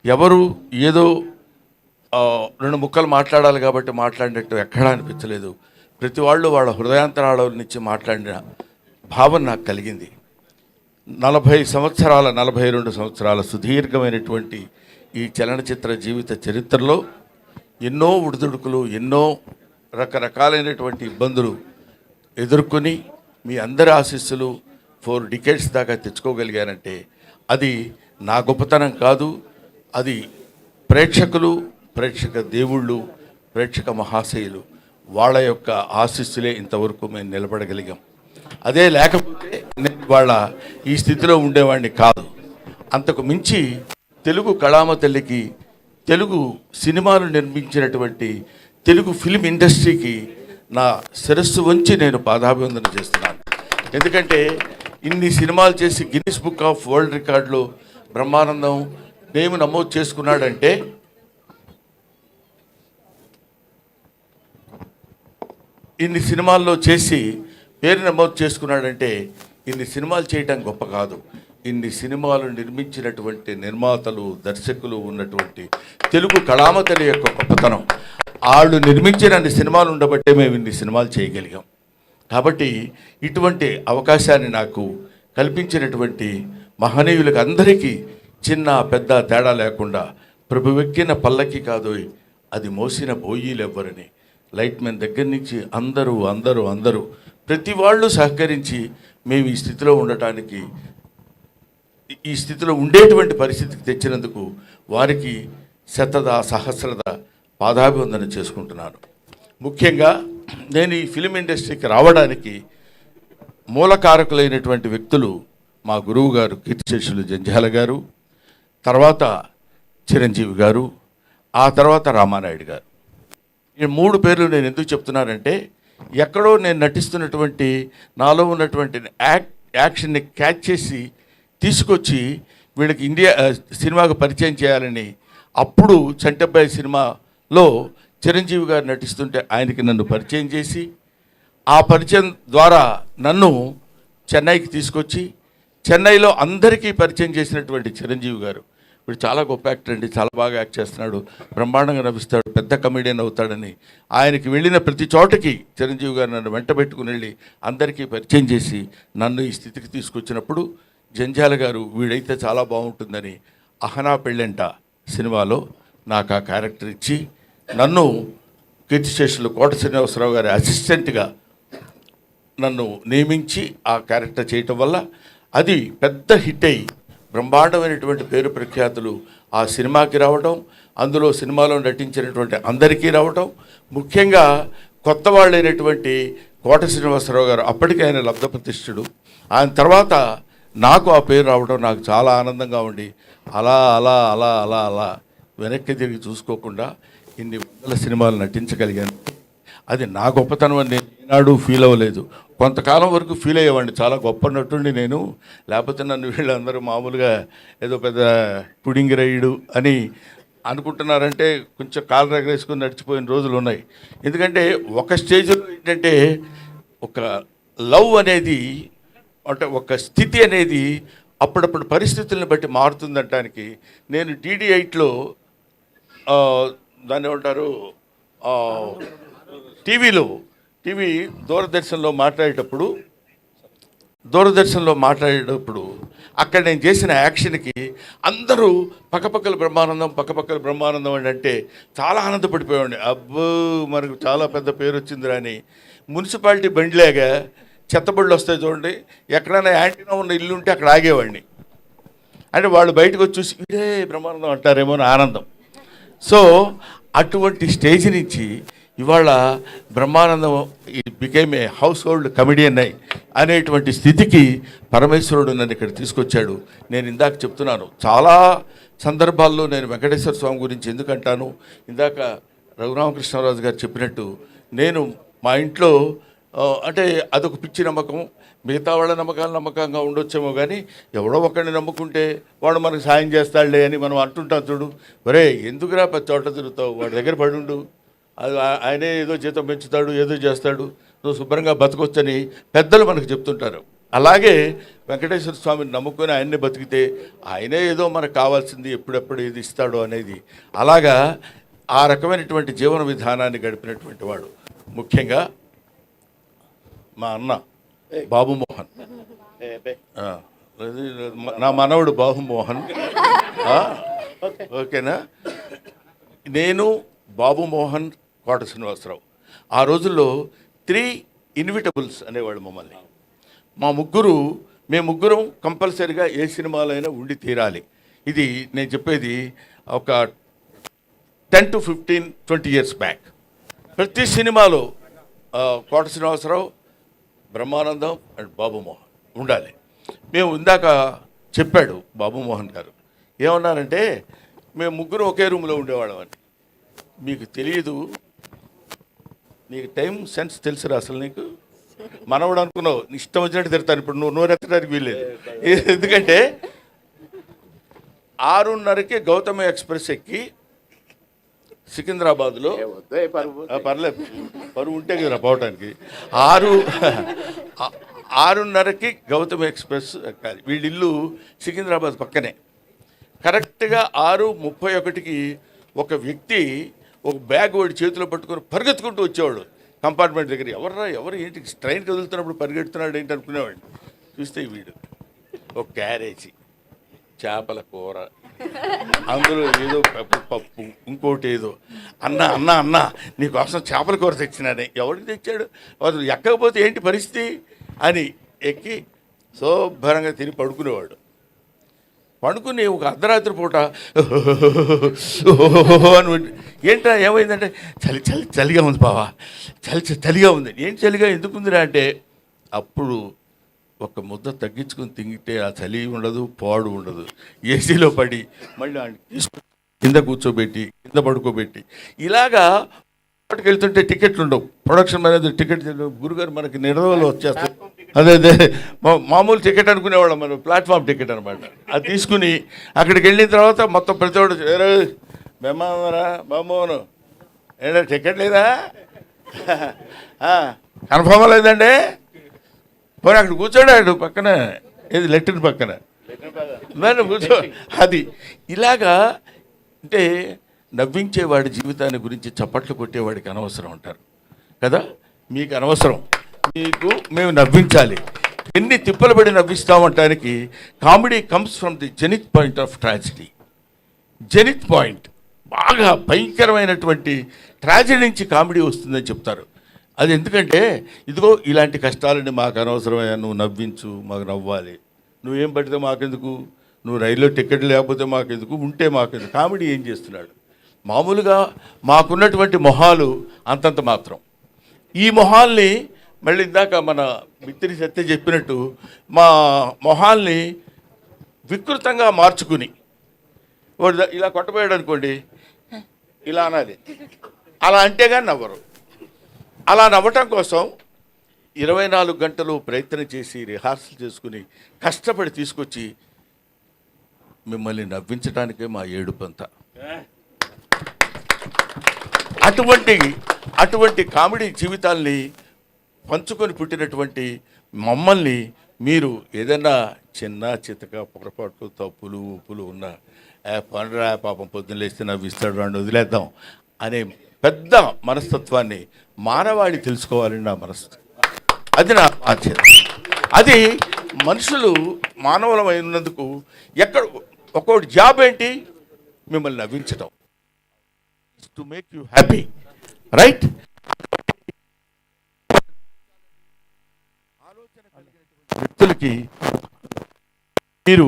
ఎవరు ఏదో 2 ముక్కలు మాట్లాడాలి కాబట్టి మాట్లాడినట్టు ఎక్కడా అనిపించలేదు. ప్రతి వాళ్ళు వాళ్ళ హృదయాంతరాల నుంచి మాట్లాడిన భావన నాకు కలిగింది. 42 సంవత్సరాల సుదీర్ఘమైనటువంటి ఈ చలనచిత్ర జీవిత చరిత్రలో ఎన్నో ఉడుదుడుకులు, ఎన్నో రకరకాలైనటువంటి ఇబ్బందులు ఎదుర్కొని మీ అందరి ఆశీస్సులు 4 డికేడ్స్ దాకా తెచ్చుకోగలిగానంటే అది నా గొప్పతనం కాదు, అది ప్రేక్షకులు, ప్రేక్షక దేవుళ్ళు, ప్రేక్షక మహాశయులు వాళ్ళ యొక్క ఆశీస్సులే ఇంతవరకు మేము నిలబడగలిగాం. అదే లేకపోతే నేను వాళ్ళ ఈ స్థితిలో ఉండేవాడిని కాదు. అంతకు మించి తెలుగు కళామ తల్లికి, తెలుగు సినిమాలు నిర్మించినటువంటి తెలుగు ఫిల్మ్ ఇండస్ట్రీకి నా శిరస్సు వంచి నేను పాదాభివందన చేస్తున్నాను. ఎందుకంటే ఇన్ని సినిమాలు చేసి గిన్నిస్ బుక్ ఆఫ్ వరల్డ్ రికార్డులో బ్రహ్మానందం నేమ్ నమోదు చేసుకున్నాడంటే ఇన్ని సినిమాల్లో చేసి పేరు నమోదు చేసుకున్నాడంటే ఇన్ని సినిమాలు చేయటం గొప్ప కాదు, ఇన్ని సినిమాలు నిర్మించినటువంటి నిర్మాతలు, దర్శకులు ఉన్నటువంటి తెలుగు కళామతలి యొక్క గొప్పతనం. వాళ్ళు నిర్మించిన అన్ని సినిమాలు ఉండబట్టే మేము ఇన్ని సినిమాలు చేయగలిగాం. కాబట్టి ఇటువంటి అవకాశాన్ని నాకు కల్పించినటువంటి మహనీయులకు అందరికీ చిన్న పెద్ద తేడా లేకుండా ప్రభువెక్కిన పల్లకి కాదు అది మోసిన బోయీలెవ్వరని లైట్ మ్యాన్ దగ్గర నుంచి అందరూ ప్రతి వాళ్ళు సహకరించి మేము ఈ స్థితిలో ఉండటానికి, ఈ స్థితిలో ఉండేటువంటి పరిస్థితికి తెచ్చినందుకు వారికి సహస్రద పాదాభివందన చేసుకుంటున్నాను. ముఖ్యంగా నేను ఈ ఫిలిం ఇండస్ట్రీకి రావడానికి మూలకారకులైనటువంటి వ్యక్తులు మా గురువు గారు కీర్తిశేషులు జంధ్యాల గారు, తర్వాత చిరంజీవి గారు, ఆ తర్వాత రామానాయుడు గారు. ఈ 3 పేర్లు నేను ఎందుకు చెప్తున్నానంటే ఎక్కడో నేను నటిస్తున్నటువంటి నాలో ఉన్నటువంటి యాక్షన్ని క్యాచ్ చేసి తీసుకొచ్చి వీళ్ళకి సినిమాకు పరిచయం చేయాలని, అప్పుడు చంటబ్బాయి సినిమాలో చిరంజీవి గారు నటిస్తుంటే ఆయనకి నన్ను పరిచయం చేసి, ఆ పరిచయం ద్వారా నన్ను చెన్నైకి తీసుకొచ్చి చెన్నైలో అందరికీ పరిచయం చేసినటువంటి చిరంజీవి గారు ఇప్పుడు చాలా గొప్ప యాక్టర్ అండి, చాలా బాగా యాక్ట్ చేస్తున్నాడు, బ్రహ్మాండంగా నవ్విస్తాడు, పెద్ద కమెడియన్ అవుతాడని ఆయనకి వెళ్ళిన ప్రతి చోటకి చిరంజీవి గారు నన్ను వెంట పెట్టుకుని వెళ్ళి అందరికీ పరిచయం చేసి నన్ను ఈ స్థితికి తీసుకొచ్చినప్పుడు జంధ్యాల గారు వీడైతే చాలా బాగుంటుందని అహనా పెళ్ళంట సినిమాలో నాకు ఆ క్యారెక్టర్ ఇచ్చి నన్ను కీర్తిశేషులు కోట శ్రీనివాసరావు గారి అసిస్టెంట్గా నన్ను నియమించి ఆ క్యారెక్టర్ చేయటం వల్ల అది పెద్ద హిట్ అయ్యి బ్రహ్మాండమైనటువంటి పేరు ప్రఖ్యాతులు ఆ సినిమాకి రావడం, అందులో సినిమాలో నటించినటువంటి అందరికీ రావడం, ముఖ్యంగా కొత్త వాళ్ళైనటువంటి కోట శ్రీనివాసరావు గారు అప్పటికే ఆయన లబ్ధప్రతిష్ఠుడు, ఆయన తర్వాత నాకు ఆ పేరు రావడం నాకు చాలా ఆనందంగా ఉండి అలా అలా అలా అలా అలా వెనక్కి తిరిగి చూసుకోకుండా ఇన్ని వందల సినిమాలు నటించగలిగాను. అది నా గొప్పతనం అని నేను ఈనాడు ఫీల్ అవ్వలేదు. కొంతకాలం వరకు ఫీల్ అయ్యేవాడిని, చాలా గొప్ప నటుండి నేను, లేకపోతే నన్ను వీళ్ళందరూ మామూలుగా ఏదో పెద్ద పుడింగి రైడు అని అనుకుంటున్నారంటే కొంచెం కాలు రగరేసుకుని నడిచిపోయిన రోజులు ఉన్నాయి. ఎందుకంటే ఒక స్టేజ్లో ఏంటంటే ఒక లవ్ అనేది, అంటే ఒక స్థితి అనేది అప్పుడప్పుడు పరిస్థితులను బట్టి మారుతుందనటానికి నేను DD8లో దాన్ని ఏమంటారు టీవీ దూరదర్శన్లో మాట్లాడేటప్పుడు అక్కడ నేను చేసిన యాక్షన్కి అందరూ పక్కపక్కల బ్రహ్మానందం అని అంటే చాలా ఆనందపడిపోయాడు. అబ్బో మనకు చాలా పెద్ద పేరు వచ్చిందిరా అని. మున్సిపాలిటీ బండిలాగా చెత్తబళ్ళు వస్తాయి చూడండి, ఎక్కడైనా యాంటీనా ఉన్న ఇల్లు ఉంటే అక్కడ ఆగేవాడిని. అంటే వాళ్ళు బయటకు వచ్చి చూసి ఇదే బ్రహ్మానందం అంటారేమో అని ఆనందం. సో అటువంటి స్టేజ్ నుంచి ఇవాళ Brahmanandam became a house hold comedian అనేటువంటి స్థితికి పరమేశ్వరుడు నన్ను ఇక్కడ తీసుకొచ్చాడు. నేను ఇందాక చెప్తున్నాను, చాలా సందర్భాల్లో నేను వెంకటేశ్వర స్వామి గురించి ఎందుకంటాను, ఇందాక రఘురామకృష్ణరాజు గారు చెప్పినట్టు నేను మా ఇంట్లో అంటే అదొక పిచ్చి నమ్మకం, మిగతా వాళ్ళ నమ్మకాలు నమ్మకంగా ఉండొచ్చేమో కానీ ఎవడో ఒకరిని నమ్ముకుంటే వాడు మనకు సాయం చేస్తాడులే అని మనం అంటుంటాం చూడు. ఒరే ఎందుకురా పది చోట్ల తిరుగుతావు, వాడి దగ్గర పడుండు, అది ఆయనే ఏదో జీతం పెంచుతాడు, ఏదో చేస్తాడు, నువ్వు శుభ్రంగా బతకొచ్చని పెద్దలు మనకు చెప్తుంటారు. అలాగే వెంకటేశ్వర స్వామిని నమ్ముకొని ఆయన్ని బతికితే ఆయనే ఏదో మనకు కావాల్సింది ఎప్పుడెప్పుడు ఏది ఇస్తాడో అనేది, అలాగా ఆ రకమైనటువంటి జీవన విధానాన్ని గడిపినటువంటి వాడు. ముఖ్యంగా మా అన్న బాబు మోహన్, నా మనవడు బాబు మోహన్. ఓకేనా? నేను బాబు మోహన్, కోట శ్రీనివాసరావు. ఆ రోజుల్లో 3 ఇన్విటబుల్స్ అనేవాళ్ళు మమ్మల్ని. మేము ముగ్గురం కంపల్సరీగా ఏ సినిమాలైనా ఉండి తీరాలి. ఇది నేను చెప్పేది ఒక 10 to 15, 20 years బ్యాక్. ప్రతి సినిమాలో కోట శ్రీనివాసరావు, బ్రహ్మానందం అండ్ బాబు మోహన్ ఉండాలి. మేము ఇందాక చెప్పాడు బాబు మోహన్ గారు ఏమన్నారంటే, మేము ముగ్గురు ఒకే రూమ్లో ఉండేవాళ్ళం అని. మీకు తెలియదు, నీకు టైం సెన్స్ తెలుసురా అసలు? నీకు మనవడు అనుకున్నావు, ఇష్టం వచ్చినట్టు తిడతాను. ఇప్పుడు నువ్వు నోరెత్తడానికి వీల్లేదు. ఎందుకంటే 6:30కి గౌతమ ఎక్స్ప్రెస్ ఎక్కి సికింద్రాబాద్లో, పర్లేదు పరువు ఉంటే కదా పోవటానికి, 6:30కి గౌతమ ఎక్స్ప్రెస్ ఎక్కాలి. వీళ్ళిల్లు సికింద్రాబాద్ పక్కనే. కరెక్ట్గా 6:31కి ఒక వ్యక్తి ఒక బ్యాగ్ వాడి చేతిలో పట్టుకొని పరిగెత్తుకుంటూ వచ్చేవాడు కంపార్ట్మెంట్ దగ్గర. ఎవరు ఏంటి ట్రైన్ కదులుతున్నప్పుడు పరిగెడుతున్నాడు ఏంటి అనుకునేవాడు. చూస్తే వీడు ఒక క్యారేజీ, చేపల కూర, అందులో ఏదో పప్పు, ఇంకోటి ఏదో. అన్న నీకోసం చేపల కూర తెచ్చినానే. ఎవరికి తెచ్చాడు? అసలు ఎక్కకపోతే ఏంటి పరిస్థితి అని ఎక్కి శుభ్రంగా తిని పడుకునేవాడు. పండుకుని ఒక అర్ధరాత్రి పూట అని ఏంటా ఏమైందంటే, చలిగా ఉంది బావా, చలిగా ఉంది. ఏంటి చలిగా ఎందుకుందిరా అంటే, అప్పుడు ఒక ముద్ద తగ్గించుకొని తింగితే ఆ చలి ఉండదు, పాడు ఉండదు. ఏసీలో పడి మళ్ళీ కింద కూర్చోబెట్టి, కింద పడుకోబెట్టి, ఇలాగా వెళ్తుంటే టికెట్లు ఉండవు. ప్రొడక్షన్ మేనేజర్ టికెట్ గురుగారు మనకి నిర్వహణలో వచ్చేస్తాయి. అదే మామూలు టికెట్ అనుకునేవాళ్ళం మనం, ప్లాట్ఫామ్ టికెట్ అనమాట. అది తీసుకుని అక్కడికి వెళ్ళిన తర్వాత మొత్తం ప్రతివాడు బెమ్మరా బాబోను ఏంటో టికెట్ లేదా, కన్ఫర్మ్ లేదండి, పోనీ అక్కడ కూర్చోడాడు పక్కన, ఏది లెట్రిన్ పక్కన కూర్చో. అది ఇలాగా అంటే నవ్వించేవాడి జీవితాన్ని గురించి చప్పట్లు కొట్టేవాడికి అనవసరం అంటారు కదా. మీకు అనవసరం, మీకు మేము నవ్వించాలి. ఎన్ని తిప్పలు పడి నవ్విస్తామంటానికి comedy comes from the zenith point of tragedy. Zenith point, బాగా భయంకరమైనటువంటి ట్రాజడీ నుంచి కామెడీ వస్తుందని చెప్తారు. అది ఎందుకంటే, ఇదిగో ఇలాంటి కష్టాలని మాకు అనవసరమయ్యా, నువ్వు నవ్వించు, మాకు నవ్వాలి. నువ్వేం పడితే మాకెందుకు, నువ్వు రైల్లో టికెట్ లేకపోతే మాకెందుకు, ఉంటే మాకెందుకు. కామెడీ ఏం చేస్తున్నాడు? మామూలుగా మాకున్నటువంటి మొహాలు అంతంత మాత్రం. ఈ మొహాల్ని మళ్ళీ ఇందాక మన మిత్రి సత్య చెప్పినట్టు మా మొహాల్ని వికృతంగా మార్చుకుని, వాడు ఇలా కొట్టబోయాడు అనుకోండి, ఇలా అనాలి, అలా అంటే కానీ నవ్వరు. అలా నవ్వటం కోసం 24 గంటలు ప్రయత్నం చేసి రిహార్సల్ చేసుకుని కష్టపడి తీసుకొచ్చి మిమ్మల్ని నవ్వించడానికే మా ఏడుపంతా. అటువంటి కామెడీ జీవితాల్ని పంచుకొని పుట్టినటువంటి మమ్మల్ని మీరు ఏదైనా చిన్న చితక పొరపాట్లు, తప్పులు, ఉప్పులు ఉన్న పండురా పాపం పొద్దున్న లేస్తే నవ్విస్తాడు అని వదిలేద్దాం అనే పెద్ద మనస్తత్వాన్ని మానవాళి తెలుసుకోవాలని నా మనస్తత్వం. అది నా బాధ్యత. అది మనుషులు మానవులమైనందుకు ఎక్కడ ఒక్కొక్కటి జాబ్ ఏంటి? మిమ్మల్ని నవ్వించడం, to make you happy, right? వ్యక్తులకి మీరు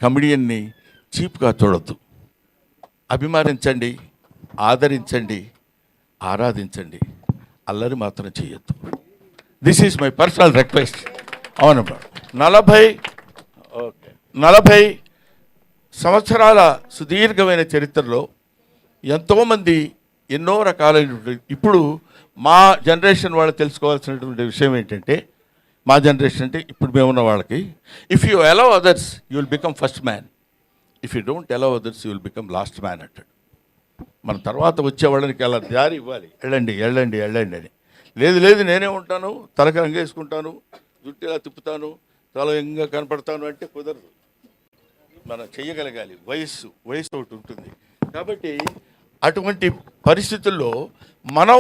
కమెడియన్ని చీప్గా చూడొద్దు. అభిమానించండి, ఆదరించండి, ఆరాధించండి, అల్లరి మాత్రం చేయొద్దు. This is my personal request. అవునమ్మా, 40 సంవత్సరాల సుదీర్ఘమైన చరిత్రలో ఎంతోమంది ఎన్నో రకాలైనటువంటి, ఇప్పుడు మా జనరేషన్ వాళ్ళు తెలుసుకోవాల్సినటువంటి విషయం ఏంటంటే, మా జనరేషన్ అంటే ఇప్పుడు మేమున్న వాళ్ళకి, if you allow others you will become first man, if you don't allow others you will become last man అంటాడు. మన తర్వాత వచ్చే వాళ్ళకి అలా దారి ఇవ్వాలి, వెళ్ళండి అని. లేదు నేనే ఉంటాను, తలకి రంగేసుకుంటాను, జుట్టు ఇలా తిప్పుతాను, తల ఎంగా కనపడతాను అంటే కుదరదు. మనం చెయ్యగలగాలి. వయస్సు ఒకటి ఉంటుంది. కాబట్టి అటువంటి పరిస్థితుల్లో మనం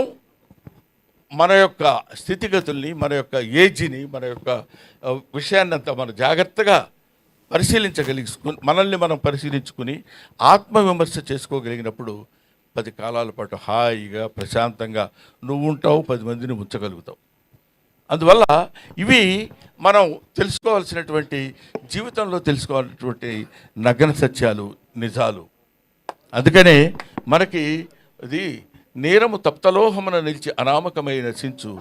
మన యొక్క స్థితిగతుల్ని, మన యొక్క ఏజ్ని, మన యొక్క విషయాన్ని అంతా మనం జాగ్రత్తగా పరిశీలించగలుగుకుని, మనల్ని మనం పరిశీలించుకుని ఆత్మవిమర్శ చేసుకోగలిగినప్పుడు 10 కాలాల పాటు హాయిగా ప్రశాంతంగా నువ్వు ఉంటావు, 10 మందిని ఉంచగలుగుతావు. అందువల్ల ఇవి మనం తెలుసుకోవాల్సినటువంటి, జీవితంలో తెలుసుకోవాల్సినటువంటి నగ్న సత్యాలు, నిజాలు. అందుకనే మనకి ఇది నేరము తప్తలోహమున నిలిచి అనామకమైన నశించు,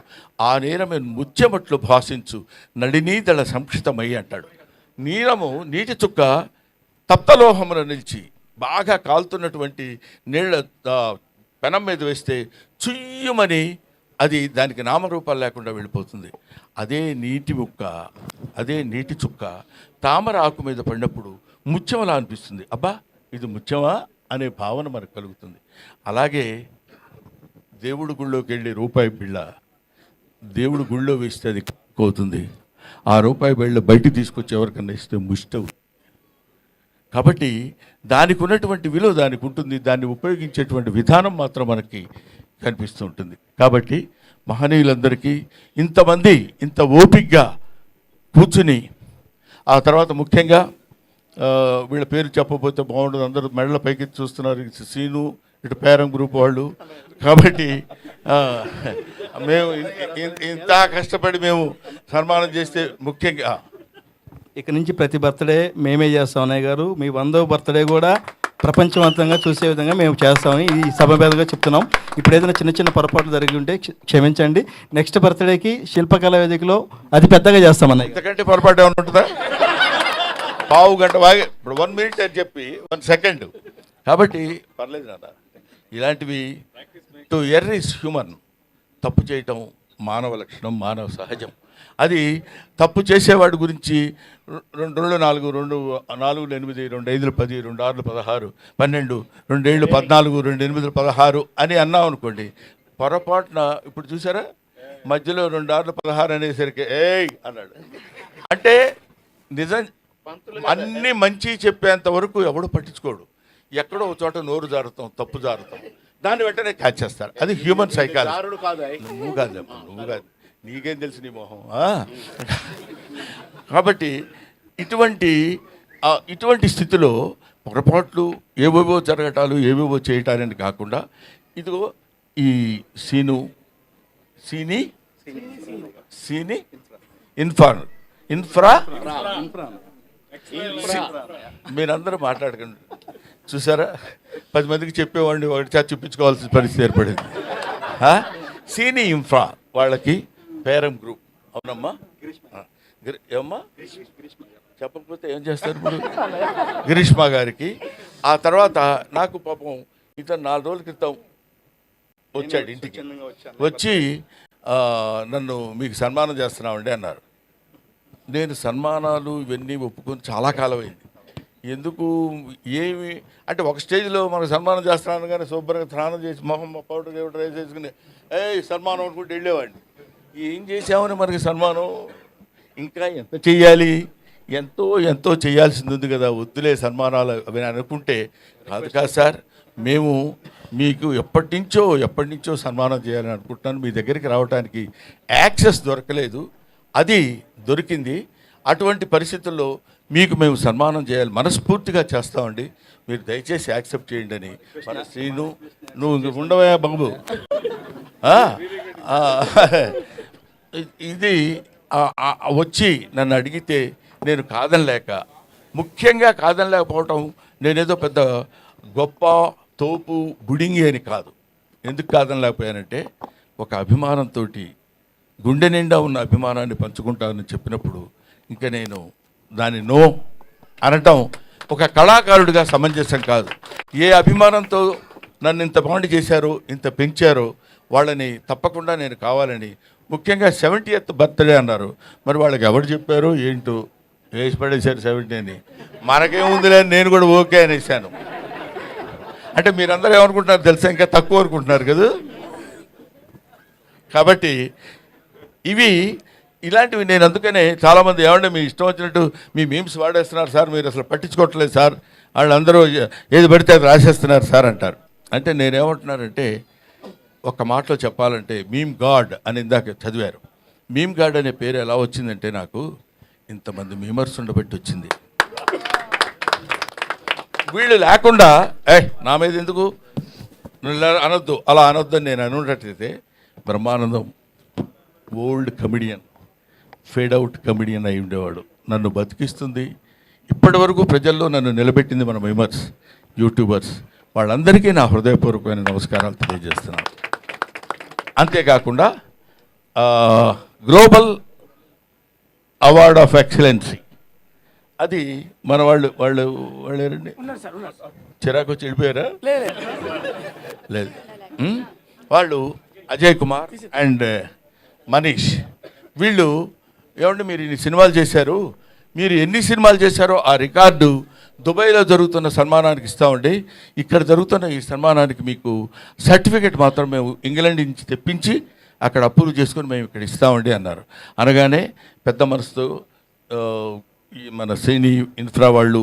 ఆ నేరమే ముత్యమట్లు భాషించు, నడినీదళ సంక్షితమై అంటాడు. నీరము నీటి చుక్క తప్తలోహమున నిలిచి బాగా కాలుతున్నటువంటి నీళ్ళ పెనం మీద వేస్తే చుయ్యమని అది దానికి నామరూపాలు లేకుండా వెళ్ళిపోతుంది. అదే నీటి ముక్క, అదే నీటి చుక్క తామర ఆకు మీద పడినప్పుడు ముత్యంలా అనిపిస్తుంది. అబ్బా ఇది ముత్యమా అనే భావన మనకు కలుగుతుంది. అలాగే దేవుడు గుళ్ళోకి వెళ్ళి రూపాయి బిళ్ళ దేవుడు గుళ్ళో వేస్తే అది పోతుంది. ఆ రూపాయి బిళ్ళ బయటికి తీసుకొచ్చి ఎవరికన్నా ఇస్తే ముష్టవు. కాబట్టి దానికి ఉన్నటువంటి విలువ దానికి ఉంటుంది. దాన్ని ఉపయోగించేటువంటి విధానం మాత్రం మనకి కనిపిస్తూ ఉంటుంది. కాబట్టి మహనీయులందరికీ ఇంతమంది ఇంత ఓపికగా కూర్చుని, ఆ తర్వాత ముఖ్యంగా వీళ్ళ పేరు చెప్పబోతే బాగుండదు, అందరూ మెడల పైకి చూస్తున్నారు, సీను ఇటు పేరం గ్రూప్ వాళ్ళు. కాబట్టి మేము ఇంత కష్టపడి మేము సన్మానం చేస్తే ముఖ్యంగా ఇక నుంచి ప్రతి బర్త్డే మేమే చేస్తాం అన్నయ్య గారు. మీ 100వ బర్త్డే కూడా ప్రపంచవంతంగా చూసే విధంగా మేము చేస్తామని ఈ సభ మీదుగా చెప్తున్నాం. ఇప్పుడు ఏదైనా చిన్న చిన్న పొరపాట్లు జరిగి ఉంటే క్షమించండి. నెక్స్ట్ బర్త్డేకి శిల్పకళా వేదికలో అతి పెద్దగా చేస్తాం అన్నయ్య. ఇంతకంటే పొరపాటు ఏమైనా ఉంటుందా? పావు గంట వాగే, ఇప్పుడు 1 minute అని చెప్పి 1 second. కాబట్టి పర్లేదు నాన్న, ఇలాంటివి టు ఎర్ర్ ఈజ్ హ్యూమన్. తప్పు చేయటం మానవ లక్షణం, మానవ సహజం. అది తప్పు చేసేవాడి గురించి 2 2 4 2 4 8 2 5 10 2 6 16 12 2 7 14 2 8 16 అని అన్నాం అనుకోండి, పొరపాటున ఇప్పుడు చూసారా మధ్యలో 2 6 16 అనేసరికి ఏయ్ అన్నాడు. అంటే నిజం అన్నీ మంచి చెప్పేంత వరకు ఎవడు పట్టించుకోడు. ఎక్కడో ఒక చోట నోరు జారుతాం, తప్పు జారుతాం, దాన్ని వెంటనే క్యాచ్ చేస్తారు. అది హ్యూమన్ సైకాలజీ. నువ్వు కాదు, నీకేం తెలుసు నీ మొహం. కాబట్టి ఇటువంటి స్థితిలో పొరపాట్లు ఏవేవో జరగటాలు, ఏవేవో చేయటాలని కాకుండా, ఇదిగో ఈ సీని ఇన్ఫ్రా మీరందరూ మాట్లాడకండి. చూసారా, 10 మందికి చెప్పేవాడిని ఒకటి చూపించుకోవాల్సిన పరిస్థితి ఏర్పడింది. సీని ఇన్ఫ్రా వాళ్ళకి పేరం గ్రూప్, అవునమ్మా, ఏమమ్మా చెప్పకపోతే ఏం చేస్తారు ఇప్పుడు, గిరీష్మా గారికి. ఆ తర్వాత నాకు పాపం ఇతను 4 రోజుల క్రితం వచ్చాడు ఇంటికి, వచ్చి నన్ను మీకు సన్మానం చేస్తున్నామండి అన్నారు. నేను సన్మానాలు ఇవన్నీ ఒప్పుకొని చాలా కాలం అయింది. ఎందుకు ఏమి అంటే, ఒక స్టేజ్లో మనకు సన్మానం చేస్తున్నాను కానీ శుభ్రంగా స్నానం చేసి మొహం పౌడర్ రైస్ చేసుకుని సన్మానం అనుకుంటూ వెళ్ళేవాడిని. ఏం చేసామని మనకి సన్మానం, ఇంకా ఎంత చెయ్యాలి, ఎంతో చేయాల్సింది ఉంది కదా, వద్దులే సన్మానాలు అవి అనుకుంటే, కాదు సార్, మేము మీకు ఎప్పటి నుంచో సన్మానం చేయాలని అనుకుంటున్నాను. మీ దగ్గరికి రావడానికి యాక్సెస్ దొరకలేదు, అది దొరికింది. అటువంటి పరిస్థితుల్లో మీకు మేము సన్మానం చేయాలి, మనస్ఫూర్తిగా చేస్తామండి, మీరు దయచేసి యాక్సెప్ట్ చేయండి అని. మన శ్రీను, నువ్వు ఉండవా బాబు, ఇది వచ్చి నన్ను అడిగితే నేను ముఖ్యంగా కాదనలేకపోవటం, నేనేదో పెద్ద గొప్ప తోపు బుడింగి అని కాదు. ఎందుకు కాదనలేకపోయానంటే, ఒక అభిమానంతో, గుండె నిండా ఉన్న అభిమానాన్ని పంచుకుంటానని చెప్పినప్పుడు ఇంకా నేను దాన్ని నో అనటం ఒక కళాకారుడిగా సమంజసం కాదు. ఏ అభిమానంతో నన్ను ఇంత బాండ్ చేశారో, ఇంత పెంచారో వాళ్ళని తప్పకుండా నేను కావాలని. ముఖ్యంగా 70th బర్త్డే అన్నారు, మరి వాళ్ళకి ఎవరు చెప్పారు ఏంటో, వేసి పడేశారు 70 అని. మనకేముందిలే, నేను కూడా ఓకే అనేసాను. అంటే మీరందరూ ఏమనుకుంటున్నారు తెలుసా, ఇంకా తక్కువ అనుకుంటున్నారు కదా. కాబట్టి ఇలాంటివి నేను అందుకనే చాలామంది ఏమంటే మీ ఇష్టం వచ్చినట్టు మీ మీమ్స్ వాడేస్తున్నారు సార్, మీరు అసలు పట్టించుకోవట్లేదు సార్, వాళ్ళందరూ ఏది పడితే అది రాసేస్తున్నారు సార్ అంటారు. అంటే నేనేమంటున్నానంటే, ఒక మాటలో చెప్పాలంటే మీమ్ గాడ్ అని ఇందాక చదివారు. మీమ్ గాడ్ అనే పేరు ఎలా వచ్చిందంటే నాకు ఇంతమంది మీమర్స్ ఉండబట్టి వచ్చింది. వీళ్ళు లేకుండా నా మీద ఎందుకు అనొద్దు, అలా అనొద్దు అని నేను అనున్నట్టయితే Brahmanandam old comedian, fade out comedian అయి ఉండేవాడు. నన్ను బతికిస్తుంది, ఇప్పటి వరకు ప్రజల్లో నన్ను నిలబెట్టింది మన మీమర్స్, యూట్యూబర్స్. వాళ్ళందరికీ నా హృదయపూర్వకమైన నమస్కారాలు తెలియజేస్తున్నాను. అంతేకాకుండా గ్లోబల్ అవార్డ్ ఆఫ్ ఎక్సలెన్సీ అది మన వాళ్ళు ఎవరండి? చిరాకు వచ్చి వెళ్ళిపోయారా? లేదు. వాళ్ళు అజయ్ కుమార్ అండ్ మనీష్, వీళ్ళు ఏమంటే మీరు ఇన్ని సినిమాలు చేశారు, మీరు ఎన్ని సినిమాలు చేశారో ఆ రికార్డు దుబాయ్లో జరుగుతున్న సన్మానానికి ఇస్తామండి, ఇక్కడ జరుగుతున్న ఈ సన్మానానికి మీకు సర్టిఫికెట్ మాత్రం మేము ఇంగ్లాండ్ నుంచి తెప్పించి అక్కడ అప్రూవ్ చేసుకొని మేము ఇక్కడ ఇస్తామండి అన్నారు. అనగానే పెద్ద మనసుతో ఈ మన శ్రేణి ఇన్ఫ్రా వాళ్ళు,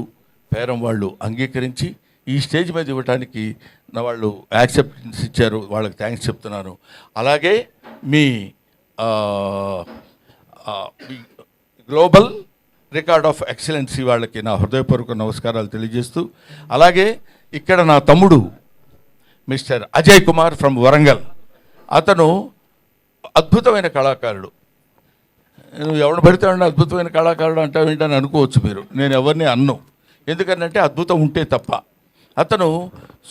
పేరం వాళ్ళు అంగీకరించి ఈ స్టేజ్ మీద ఇవ్వడానికి నా వాళ్ళు యాక్సెప్టెన్స్ ఇచ్చారు. వాళ్ళకి థ్యాంక్స్ చెప్తున్నాను. అలాగే మీ గ్లోబల్ రికార్డ్ ఆఫ్ ఎక్సలెన్సీ వాళ్ళకి నా హృదయపూర్వక నమస్కారాలు తెలియజేస్తూ, అలాగే ఇక్కడ నా తమ్ముడు మిస్టర్ అజయ్ కుమార్ ఫ్రమ్ వరంగల్, అతను అద్భుతమైన కళాకారుడు. నువ్వు ఎవరిని పడితే అద్భుతమైన కళాకారుడు అంటావు ఏంటని అనుకోవచ్చు మీరు. నేను ఎవరిని అన్ను, ఎందుకంటే అద్భుతం ఉంటే తప్ప. అతను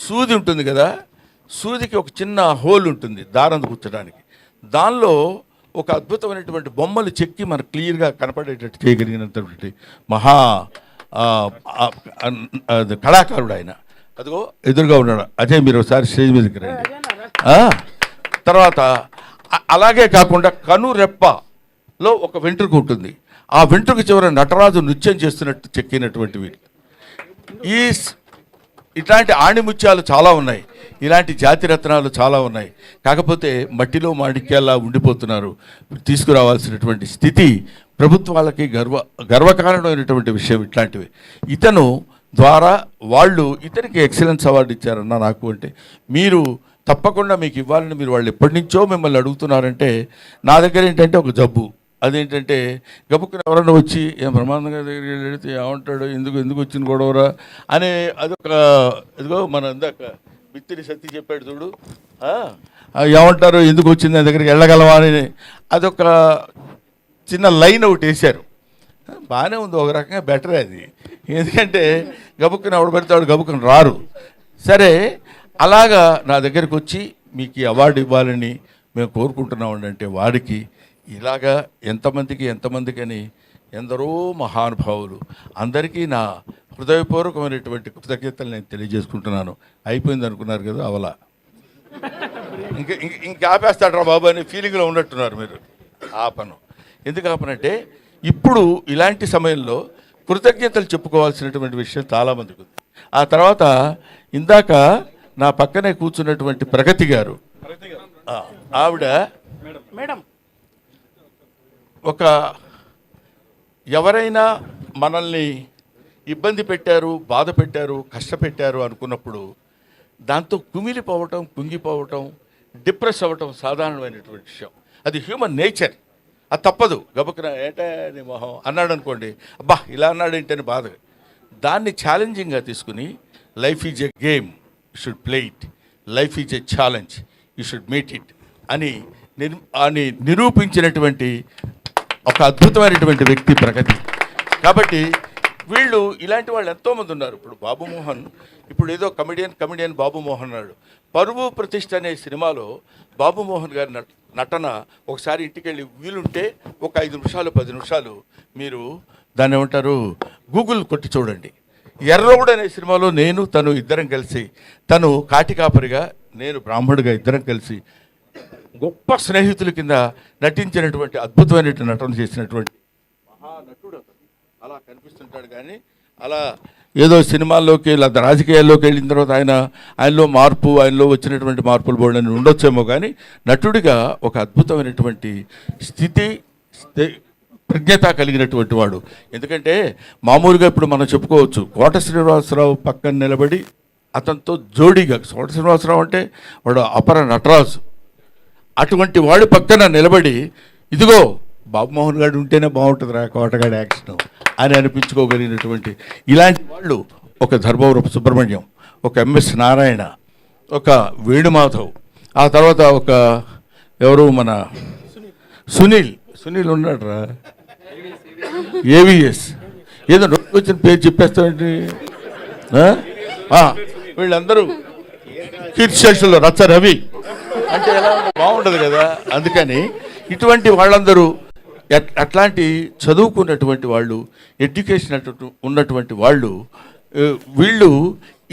సూది ఉంటుంది కదా, సూదికి ఒక చిన్న హోల్ ఉంటుంది దారం కూర్చడానికి, దానిలో ఒక అద్భుతమైనటువంటి బొమ్మలు చెక్కి మనకు క్లియర్గా కనపడేటట్టు చేయగలిగినటువంటి మహా కళాకారుడు ఆయన. అదిగో ఎదురుగా ఉన్నాడు అజయ్, మీరు ఒకసారి స్టేజ్ మీదకి రండి. తర్వాత అలాగే కాకుండా కనురెప్పలో ఒక వెంట్రుక ఉంటుంది, ఆ వెంట్రుక చివర నటరాజు నృత్యం చేస్తున్నట్టు చెక్కినటువంటి వీళ్ళు. ఇట్లాంటి ఆణిముత్యాలు చాలా ఉన్నాయి, ఇలాంటి జాతిరత్నాలు చాలా ఉన్నాయి. కాకపోతే మట్టిలో మాణిక్యాల్లా ఉండిపోతున్నారు. తీసుకురావాల్సినటువంటి స్థితి ప్రభుత్వాలకి గర్వకారణమైనటువంటి విషయం ఇట్లాంటివి. ఇతను ద్వారా వాళ్ళు ఇతనికి ఎక్సలెన్స్ అవార్డు ఇచ్చారన్న నాకు. అంటే మీరు తప్పకుండా మీకు ఇవ్వాలని మీరు వాళ్ళు ఎప్పటి నుంచో మిమ్మల్ని అడుగుతున్నారంటే, నా దగ్గర ఏంటంటే ఒక జబ్బు, అదేంటంటే గబుక్కుని ఎవరన్నా వచ్చి ఏం బ్రహ్మానందంగా దగ్గరికి వెళితే ఏమంటాడు, ఎందుకు వచ్చిన గొడవరా అనే అదొక ఇదిగో మన ఇందాక బిత్తిరి సత్తి చెప్పాడు చూడు, ఏమంటారు ఎందుకు వచ్చింది నా దగ్గరికి వెళ్ళగలవా అని అదొక చిన్న లైన్ ఒకటి వేశారు. బాగానే ఉంది, ఒక రకంగా బెటర్ అది. ఎందుకంటే గబుక్కుని ఎవడు పెడతాడు, గబుక్కుని రారు. సరే, అలాగా నా దగ్గరికి వచ్చి మీకు ఈ అవార్డు ఇవ్వాలని మేము కోరుకుంటున్నామండి అంటే వాడికి ఇలాగా ఎంతమందికి అని ఎందరో మహానుభావులు అందరికీ నా హృదయపూర్వకమైనటువంటి కృతజ్ఞతలు నేను తెలియజేసుకుంటున్నాను. అయిపోయింది అనుకున్నారు కదా, అవలా ఇంకా ఆపేస్తాడ్రా బాబు అనే ఫీలింగ్లో ఉన్నట్టున్నారు మీరు. ఆపను. ఎందుకు ఆపనంటే ఇప్పుడు ఇలాంటి సమయంలో కృతజ్ఞతలు చెప్పుకోవాల్సినటువంటి విషయం చాలామందికి ఉంది. ఆ తర్వాత ఇందాక నా పక్కనే కూర్చున్నటువంటి ప్రగతి గారు, ఆవిడ మేడం ఒక ఎవరైనా మనల్ని ఇబ్బంది పెట్టారు, బాధ పెట్టారు, కష్టపెట్టారు అనుకున్నప్పుడు దాంతో కుమిలిపోవటం, కుంగిపోవటం, డిప్రెస్ అవ్వటం సాధారణమైనటువంటి విషయం. అది హ్యూమన్ నేచర్, అది తప్పదు. గబుక్కున ఏంటే నీ మొహం అన్నాడు అనుకోండి, అబ్బా ఇలా అన్నాడు ఏంటని బాధ. దాన్ని ఛాలెంజింగ్గా తీసుకుని life is a game, you should play it, life is a challenge, you should meet it అని నిరూపించినటువంటి ఒక అద్భుతమైనటువంటి వ్యక్తి ప్రగతి. కాబట్టి వీళ్ళు ఇలాంటి వాళ్ళు ఎంతోమంది ఉన్నారు. ఇప్పుడు బాబు మోహన్, ఇప్పుడు ఏదో కమిడియన్ బాబు మోహన్ అన్నాడు. పరువు ప్రతిష్ఠ అనే సినిమాలో బాబు మోహన్ గారి నటన ఒకసారి ఇంటికి వెళ్ళి వీలుంటే ఒక 5 నిమిషాలు 10 నిమిషాలు మీరు దాన్ని ఏమంటారు గూగుల్ కొట్టి చూడండి. ఎర్రగూడ అనే సినిమాలో నేను తను ఇద్దరం కలిసి, తను కాటికాపరిగా నేను బ్రాహ్మణుడిగా ఇద్దరం కలిసి గొప్ప స్నేహితుల కింద నటించినటువంటి అద్భుతమైనటువంటి నటన చేసినటువంటి మహానటుడు అలా కనిపిస్తుంటాడు. కానీ అలా ఏదో సినిమాల్లోకి లేదా రాజకీయాల్లోకి వెళ్ళిన తర్వాత ఆయనలో వచ్చినటువంటి మార్పులు బోర్డని ఉండొచ్చేమో, కానీ నటుడిగా ఒక అద్భుతమైనటువంటి ప్రజ్ఞత కలిగినటువంటి వాడు. ఎందుకంటే మామూలుగా ఇప్పుడు మనం చెప్పుకోవచ్చు, కోట శ్రీనివాసరావు పక్కన నిలబడి అతనితో జోడీగా, కోట శ్రీనివాసరావు అంటే వాడు అపర నటరాజు, అటువంటి వాడి పక్కన నిలబడి ఇదిగో బాబుమోహన్ గారు ఉంటేనే బాగుంటుందిరా కోటగాడి యాక్షన్ అని అనిపించుకోగలిగినటువంటి ఇలాంటి వాళ్ళు ఒక ధర్మవరపు సుబ్రహ్మణ్యం, ఒక ఎంఎస్ నారాయణ, ఒక వేణుమాధవ్, ఆ తర్వాత ఒక ఎవరు మన సునీల్ ఉన్నాడురా, ఏవిఎస్, ఏదో నోటికి వచ్చిన పేరు చెప్పేస్తామండి. వీళ్ళందరూ కీర్తిశేషులు రచ్చ రవి అంటే ఎలా బాగుండదు కదా. అందుకని ఇటువంటి వాళ్ళందరూ అట్లాంటి చదువుకున్నటువంటి వాళ్ళు, ఎడ్యుకేషన్ ఉన్నటువంటి వాళ్ళు, వీళ్ళు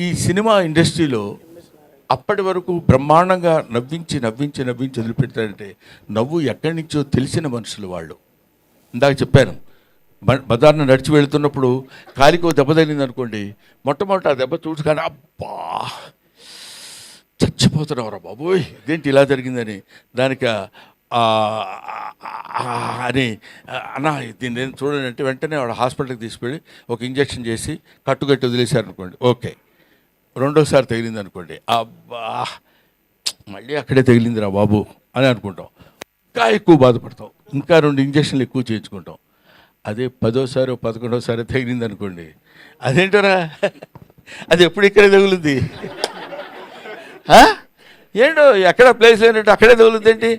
ఈ సినిమా ఇండస్ట్రీలో అప్పటి వరకు బ్రహ్మాండంగా నవ్వించి వదిలిపెడతారంటే నవ్వు ఎక్కడి నుంచో తెలిసిన మనుషులు వాళ్ళు. ఇందాక చెప్పాను, బజార్ను నడిచి వెళుతున్నప్పుడు కాలికో దెబ్బ తగిలింది అనుకోండి, మొట్టమొదటి ఆ దెబ్బ చూసుకొని అబ్బా చచ్చిపోతున్నావురా బాబోయ్ ఇదేంటి ఇలా జరిగిందని, దానికి అని అన్న దీన్ని నేను చూడండి అంటే వెంటనే వాడు హాస్పిటల్కి తీసుకెళ్ళి ఒక ఇంజక్షన్ చేసి కట్టుకట్టి వదిలేశారు అనుకోండి, ఓకే. రెండోసారి తగిలింది అనుకోండి, అబ్బా మళ్ళీ అక్కడే తగిలిందిరా బాబు అని అనుకుంటాం, ఇంకా ఎక్కువ బాధపడతాం, ఇంకా 2 ఇంజక్షన్లు ఎక్కువ చేయించుకుంటాం. అదే 10వ 11వ తగిలింది అనుకోండి, అదేంటరా అది ఎప్పుడు ఇక్కడే తగులుద్ది, ఏంటో ఎక్కడ ప్లేస్ లేనట్టు అక్కడే తగులుద్ది ఏంటి,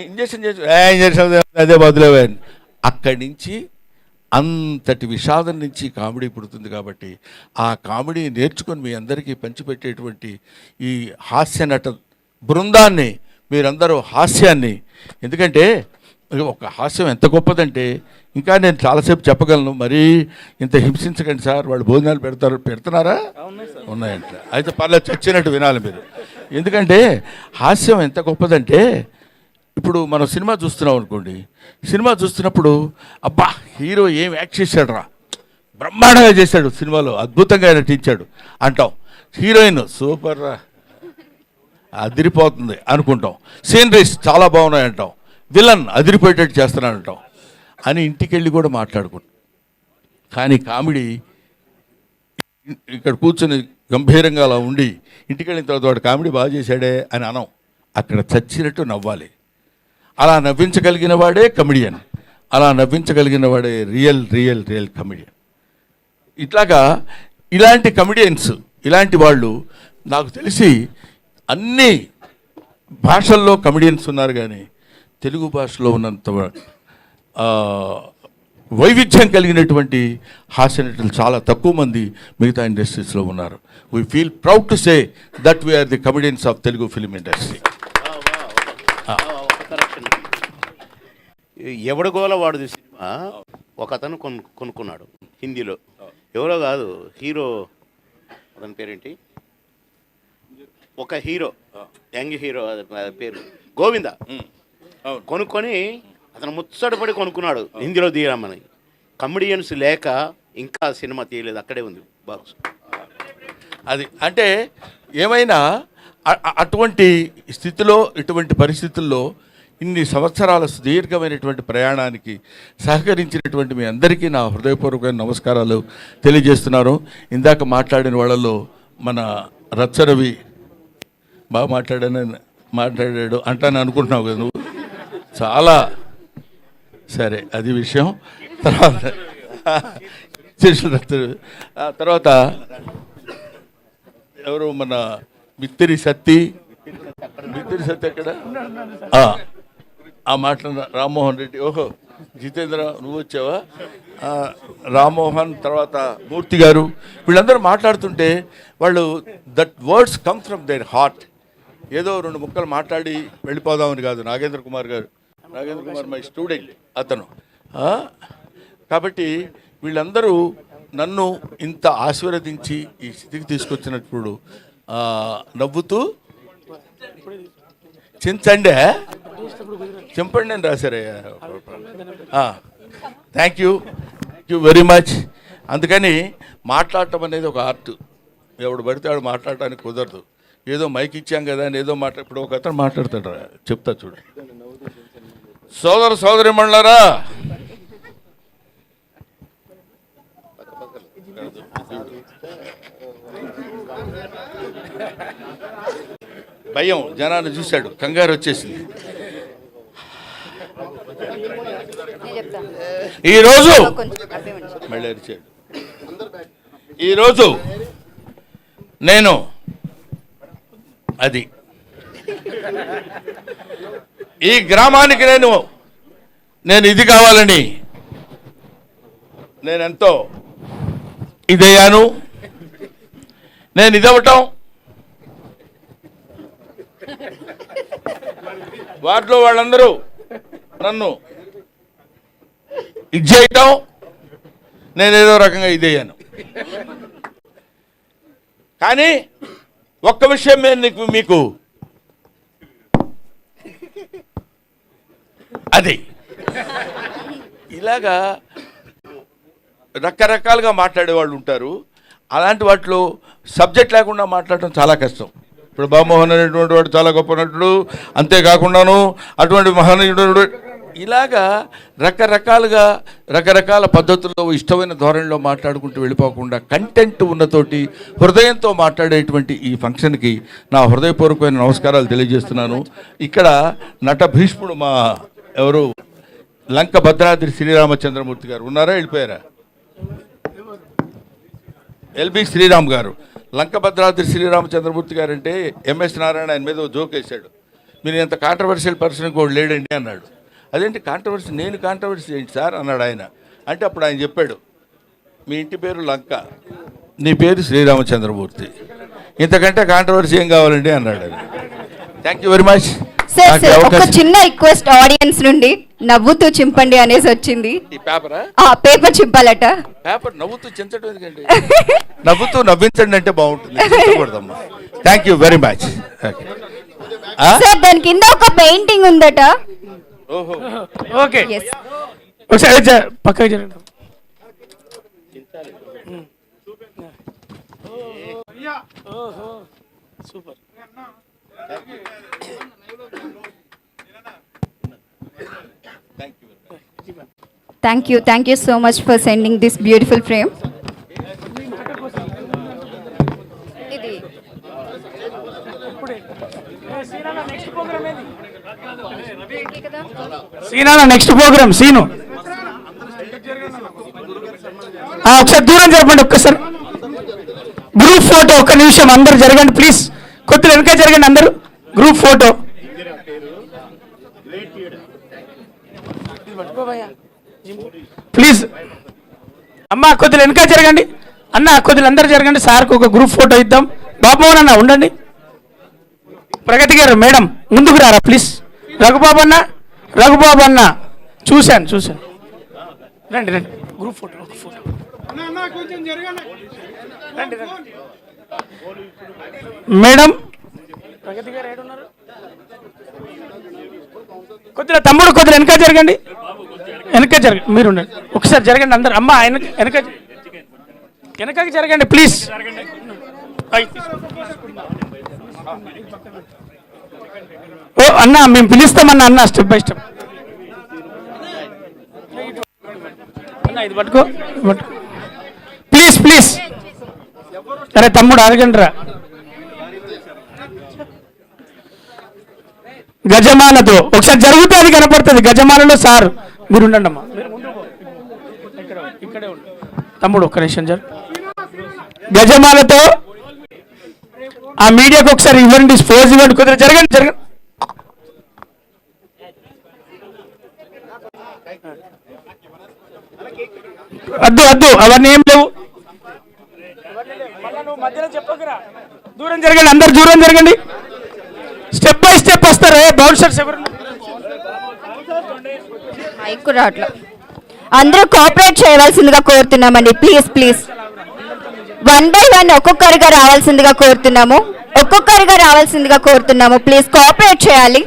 ఇంజక్షన్ చేసి ఇంజక్షన్ అదే బదులేవే. అక్కడి నుంచి అంతటి విషాదం నుంచి కామెడీ పుడుతుంది. కాబట్టి ఆ కామెడీ నేర్చుకొని మీ అందరికీ పంచిపెట్టేటువంటి ఈ హాస్య నట బృందాన్ని, మీరందరూ హాస్యాన్ని, ఎందుకంటే ఒక హాస్యం ఎంత గొప్పదంటే ఇంకా నేను చాలాసేపు చెప్పగలను, మరీ ఇంత హింసించకండి సార్, వాళ్ళు భోజనాలు పెడుతున్నారా ఉన్నాయంట, అయితే పర్లేదు చచ్చినట్టు వినాలి మీరు. ఎందుకంటే హాస్యం ఎంత గొప్పదంటే ఇప్పుడు మనం సినిమా చూస్తున్నాం అనుకోండి, సినిమా చూస్తున్నప్పుడు అబ్బా హీరో ఏం యాక్ట్ చేశాడు రా, బ్రహ్మాండంగా చేశాడు, సినిమాలో అద్భుతంగా నటించాడు అంటాం, హీరోయిన్ సూపర్ రా అదిరిపోతుంది అనుకుంటాం, సీనరీస్ చాలా బాగున్నాయి అంటాం, విలన్ అదిరిపోయేటట్టు చేస్తున్నాడు అంటాం అని ఇంటికి వెళ్ళి కూడా మాట్లాడుకుంటాం. కానీ కామెడీ ఇక్కడ కూర్చొని గంభీరంగా అలా ఉండి ఇంటికి వెళ్ళిన తర్వాత వాడు కామెడీ బాగా చేశాడే అని అనం, అక్కడ చచ్చినట్టు నవ్వాలి. అలా నవ్వించగలిగిన వాడే కమెడియన్, అలా నవ్వించగలిగిన వాడే రియల్ కమెడియన్. ఇట్లాగా ఇలాంటి కమెడియన్స్, ఇలాంటి వాళ్ళు నాకు తెలిసి అన్ని భాషల్లో కమెడియన్స్ ఉన్నారు, కానీ తెలుగు భాషలో ఉన్నంత వైవిధ్యం కలిగినటువంటి హాస్య నటులు చాలా తక్కువ మంది మిగతా ఇండస్ట్రీస్లో ఉన్నారు. We feel proud to say that we are the comedians of Telugu film industry. ఎవడగోల వాడు సినిమా ఒక అతను కొనుక్కున్నాడు హిందీలో, ఎవరో కాదు హీరో, అతని పేరేంటి, ఒక హీరో యంగ్ హీరో పేరు గోవింద, కొనుక్కొని అతను ముచ్చటపడి కొనుక్కున్నాడు హిందీలో తీయమని. కమెడియన్స్ లేక ఇంకా సినిమా తీయలేదు, అక్కడే ఉంది బాక్స్. అది అంటే ఏమైనా అటువంటి స్థితిలో, ఇటువంటి పరిస్థితుల్లో ఇన్ని సంవత్సరాల సుదీర్ఘమైనటువంటి ప్రయాణానికి సహకరించినటువంటి మీ అందరికీ నా హృదయపూర్వకమైన నమస్కారాలు తెలియజేస్తున్నాను. ఇందాక మాట్లాడిన వాళ్ళలో మన రచ్చరవి బాగా మాట్లాడాడు అంటాను అనుకుంటున్నావు కదా నువ్వు, చాలా సరే అది విషయం. తర్వాత ఎవరు మన మిత్తిరి సత్తి ఎక్కడ ఆ మాటలు రామ్మోహన్ రెడ్డి, ఓహో జితేంద్ర నువ్వు వచ్చావా, రామ్మోహన్, తర్వాత మూర్తి గారు, వీళ్ళందరూ మాట్లాడుతుంటే వాళ్ళు that words come from their heart. ఏదో 2 ముక్కలు మాట్లాడి వెళ్ళిపోదామని కాదు. నాగేంద్ర కుమార్ మై స్టూడెంట్ అతను. కాబట్టి వీళ్ళందరూ నన్ను ఇంత ఆశీర్వదించి ఈ స్థితికి తీసుకొచ్చినప్పుడు నవ్వుతూ చింపండి అని రాశారయ్యా. Thank you very much. అందుకని మాట్లాడటం అనేది ఒక ఆర్ట్, ఎవడు పడితే వాడు మాట్లాడటానికి కుదరదు. ఏదో మైక్ ఇచ్చాం కదా అని ఏదో ఇప్పుడు ఒక అతను మాట్లాడతాడు, చెప్తా చూడు. సోదరి మండలారా, భయం జనాన్ని చూశాడు, కంగారు వచ్చేసింది. నేను చెప్తాను. ఈరోజు కొంచెం అర్థం మళ్ళీ అరిచాడు. ఈరోజు నేను అది ఈ గ్రామానికి నేను ఇది కావాలని నేను ఎంతో ఇదయ్యాను. నేను ఇదవటం వాటిలో వాళ్ళందరూ నన్ను ఇది చేయటం నేను ఏదో రకంగా ఇదయ్యాను. కానీ ఒక్క విషయం నేను మీకు అది ఇలాగా రకరకాలుగా మాట్లాడే వాళ్ళు ఉంటారు. అలాంటి వాటిలో సబ్జెక్ట్ లేకుండా మాట్లాడటం చాలా కష్టం. ఇప్పుడు బాబుమోహన్ అనేటువంటి వాడు చాలా గొప్ప నటుడు, అంతేకాకుండాను అటువంటి మహనీయుడు ఇలాగా రకరకాలుగా రకరకాల పద్ధతుల్లో ఇష్టమైన ధోరణిలో మాట్లాడుకుంటూ వెళ్ళిపోకుండా కంటెంట్ ఉన్నతోటి హృదయంతో మాట్లాడేటువంటి ఈ ఫంక్షన్కి నా హృదయపూర్వకమైన నమస్కారాలు తెలియజేస్తున్నాను. ఇక్కడ నట భీష్ముడు మా ఎవరు లంక భద్రాద్రి శ్రీరామచంద్రమూర్తి గారు ఉన్నారా, వెళ్ళిపోయారా? ఎల్బి శ్రీరామ్ గారు. లంక భద్రాద్రి శ్రీరామచంద్రమూర్తి గారు అంటే ఎంఎస్ నారాయణ ఆయన మీద జోక్ వేశాడు. మీరు ఎంత కాంట్రవర్షియల్ పర్సన్ కూడా లేడండి అన్నాడు. అదేంటి కాంట్రవర్సీ, నేను కాంట్రవర్సీ ఏంటి సార్ అన్నాడు ఆయన. అంటే అప్పుడు ఆయన చెప్పాడు, మీ ఇంటి పేరు లంక, నీ పేరు శ్రీరామచంద్రమూర్తి, ఇంతకంటే కాంట్రవర్సీ ఏం కావాలండి అన్నాడు ఆయన. Thank you very much. Sir ఒక చిన్న రిక్వెస్ట్ ఆడియన్స్ నుండి, నవ్వుతూ చింపండి అనేసి వచ్చింది. ఈ పేపరా? పేపర్ చింపాలట. పేపర్ నవ్వుతూ చించడం ఎందుకండి? నవ్వుతూ నవ్వించండి అంటే బాగుంటుంది. Thank you very much. Sir దాని కింద ఒక పెయింటింగ్ ఉందట. ఓహో, ఓకే, Yes. ఒకసారి పక్కకి జరగండి. Super. Thank you so much for sending this beautiful frame. ఇది సీనా నెక్స్ట్ ప్రోగ్రామ్ సీను. ఒకసారి దూరం జరపండి, ఒక్కసారి గ్రూప్ ఫోటో. ఒక్క నిమిషం అందరు జరగండి ప్లీజ్, కొద్దిగా వెనక జరగండి అందరూ. Group photo please. అమ్మ కొద్దిగా వెనక జరగండి, అన్న కొద్దిగా అందరు జరగండి. సార్కి ఒక గ్రూప్ ఫోటో ఇద్దాం. బాబుమోహన్ అన్న ఉండండి. ప్రగతి గారు మేడం ముందుకు రారా ప్లీజ్. రఘుబాబు అన్న చూశాను. రండి గ్రూప్ ఫోటో. మేడం ప్రగతి గారు ఏడున్నారు? కొద్దిగా తమ్ముడు కొద్దిగా వెనక జరగండి. మీరు ఉండండి, ఒకసారి జరగండి అందరు. అమ్మ వెనకకి జరగండి ప్లీజ్. ఓ అన్న మేము పిలుస్తామన్నా అన్న, స్టెప్ బై స్టెప్. అన్న ఇది పట్టుకో ప్లీజ్. అరే తమ్ముడు ఆగండి రా. గజమాలతో ఒకసారి జరుగుతుంది, కనపడుతుంది. గజమాలలో సార్ మీరు ఉండండి అమ్మా. ఇక్కడే ఉండు తమ్ముడు, ఒక్క నిమిషం జరు. గజమాలతో ఆ మీడియాకు ఒకసారి ఇవ్వండి, స్పోజ్ ఇవ్వండి. కొద్దిగా జరగండి. వద్దు అవన్నీ ఏం లేవు. మధ్యలో చెప్పకురా, దూరం జరగండి, అందరు దూరం జరగండి. స్టెప్ బై స్టెప్ వస్తారు. బౌన్సర్స్ ఎవరు? మైక్ రావట్లేదు. అందరూ కోఆపరేట్ చేయవలసిందిగా కోరుతున్నామండి. ప్లీజ్ 1 by 1 ఒక్కొక్కరిగా రావాల్సిందిగా కోరుతున్నాము. ప్లీజ్ కోఆపరేట్ చేయాలి.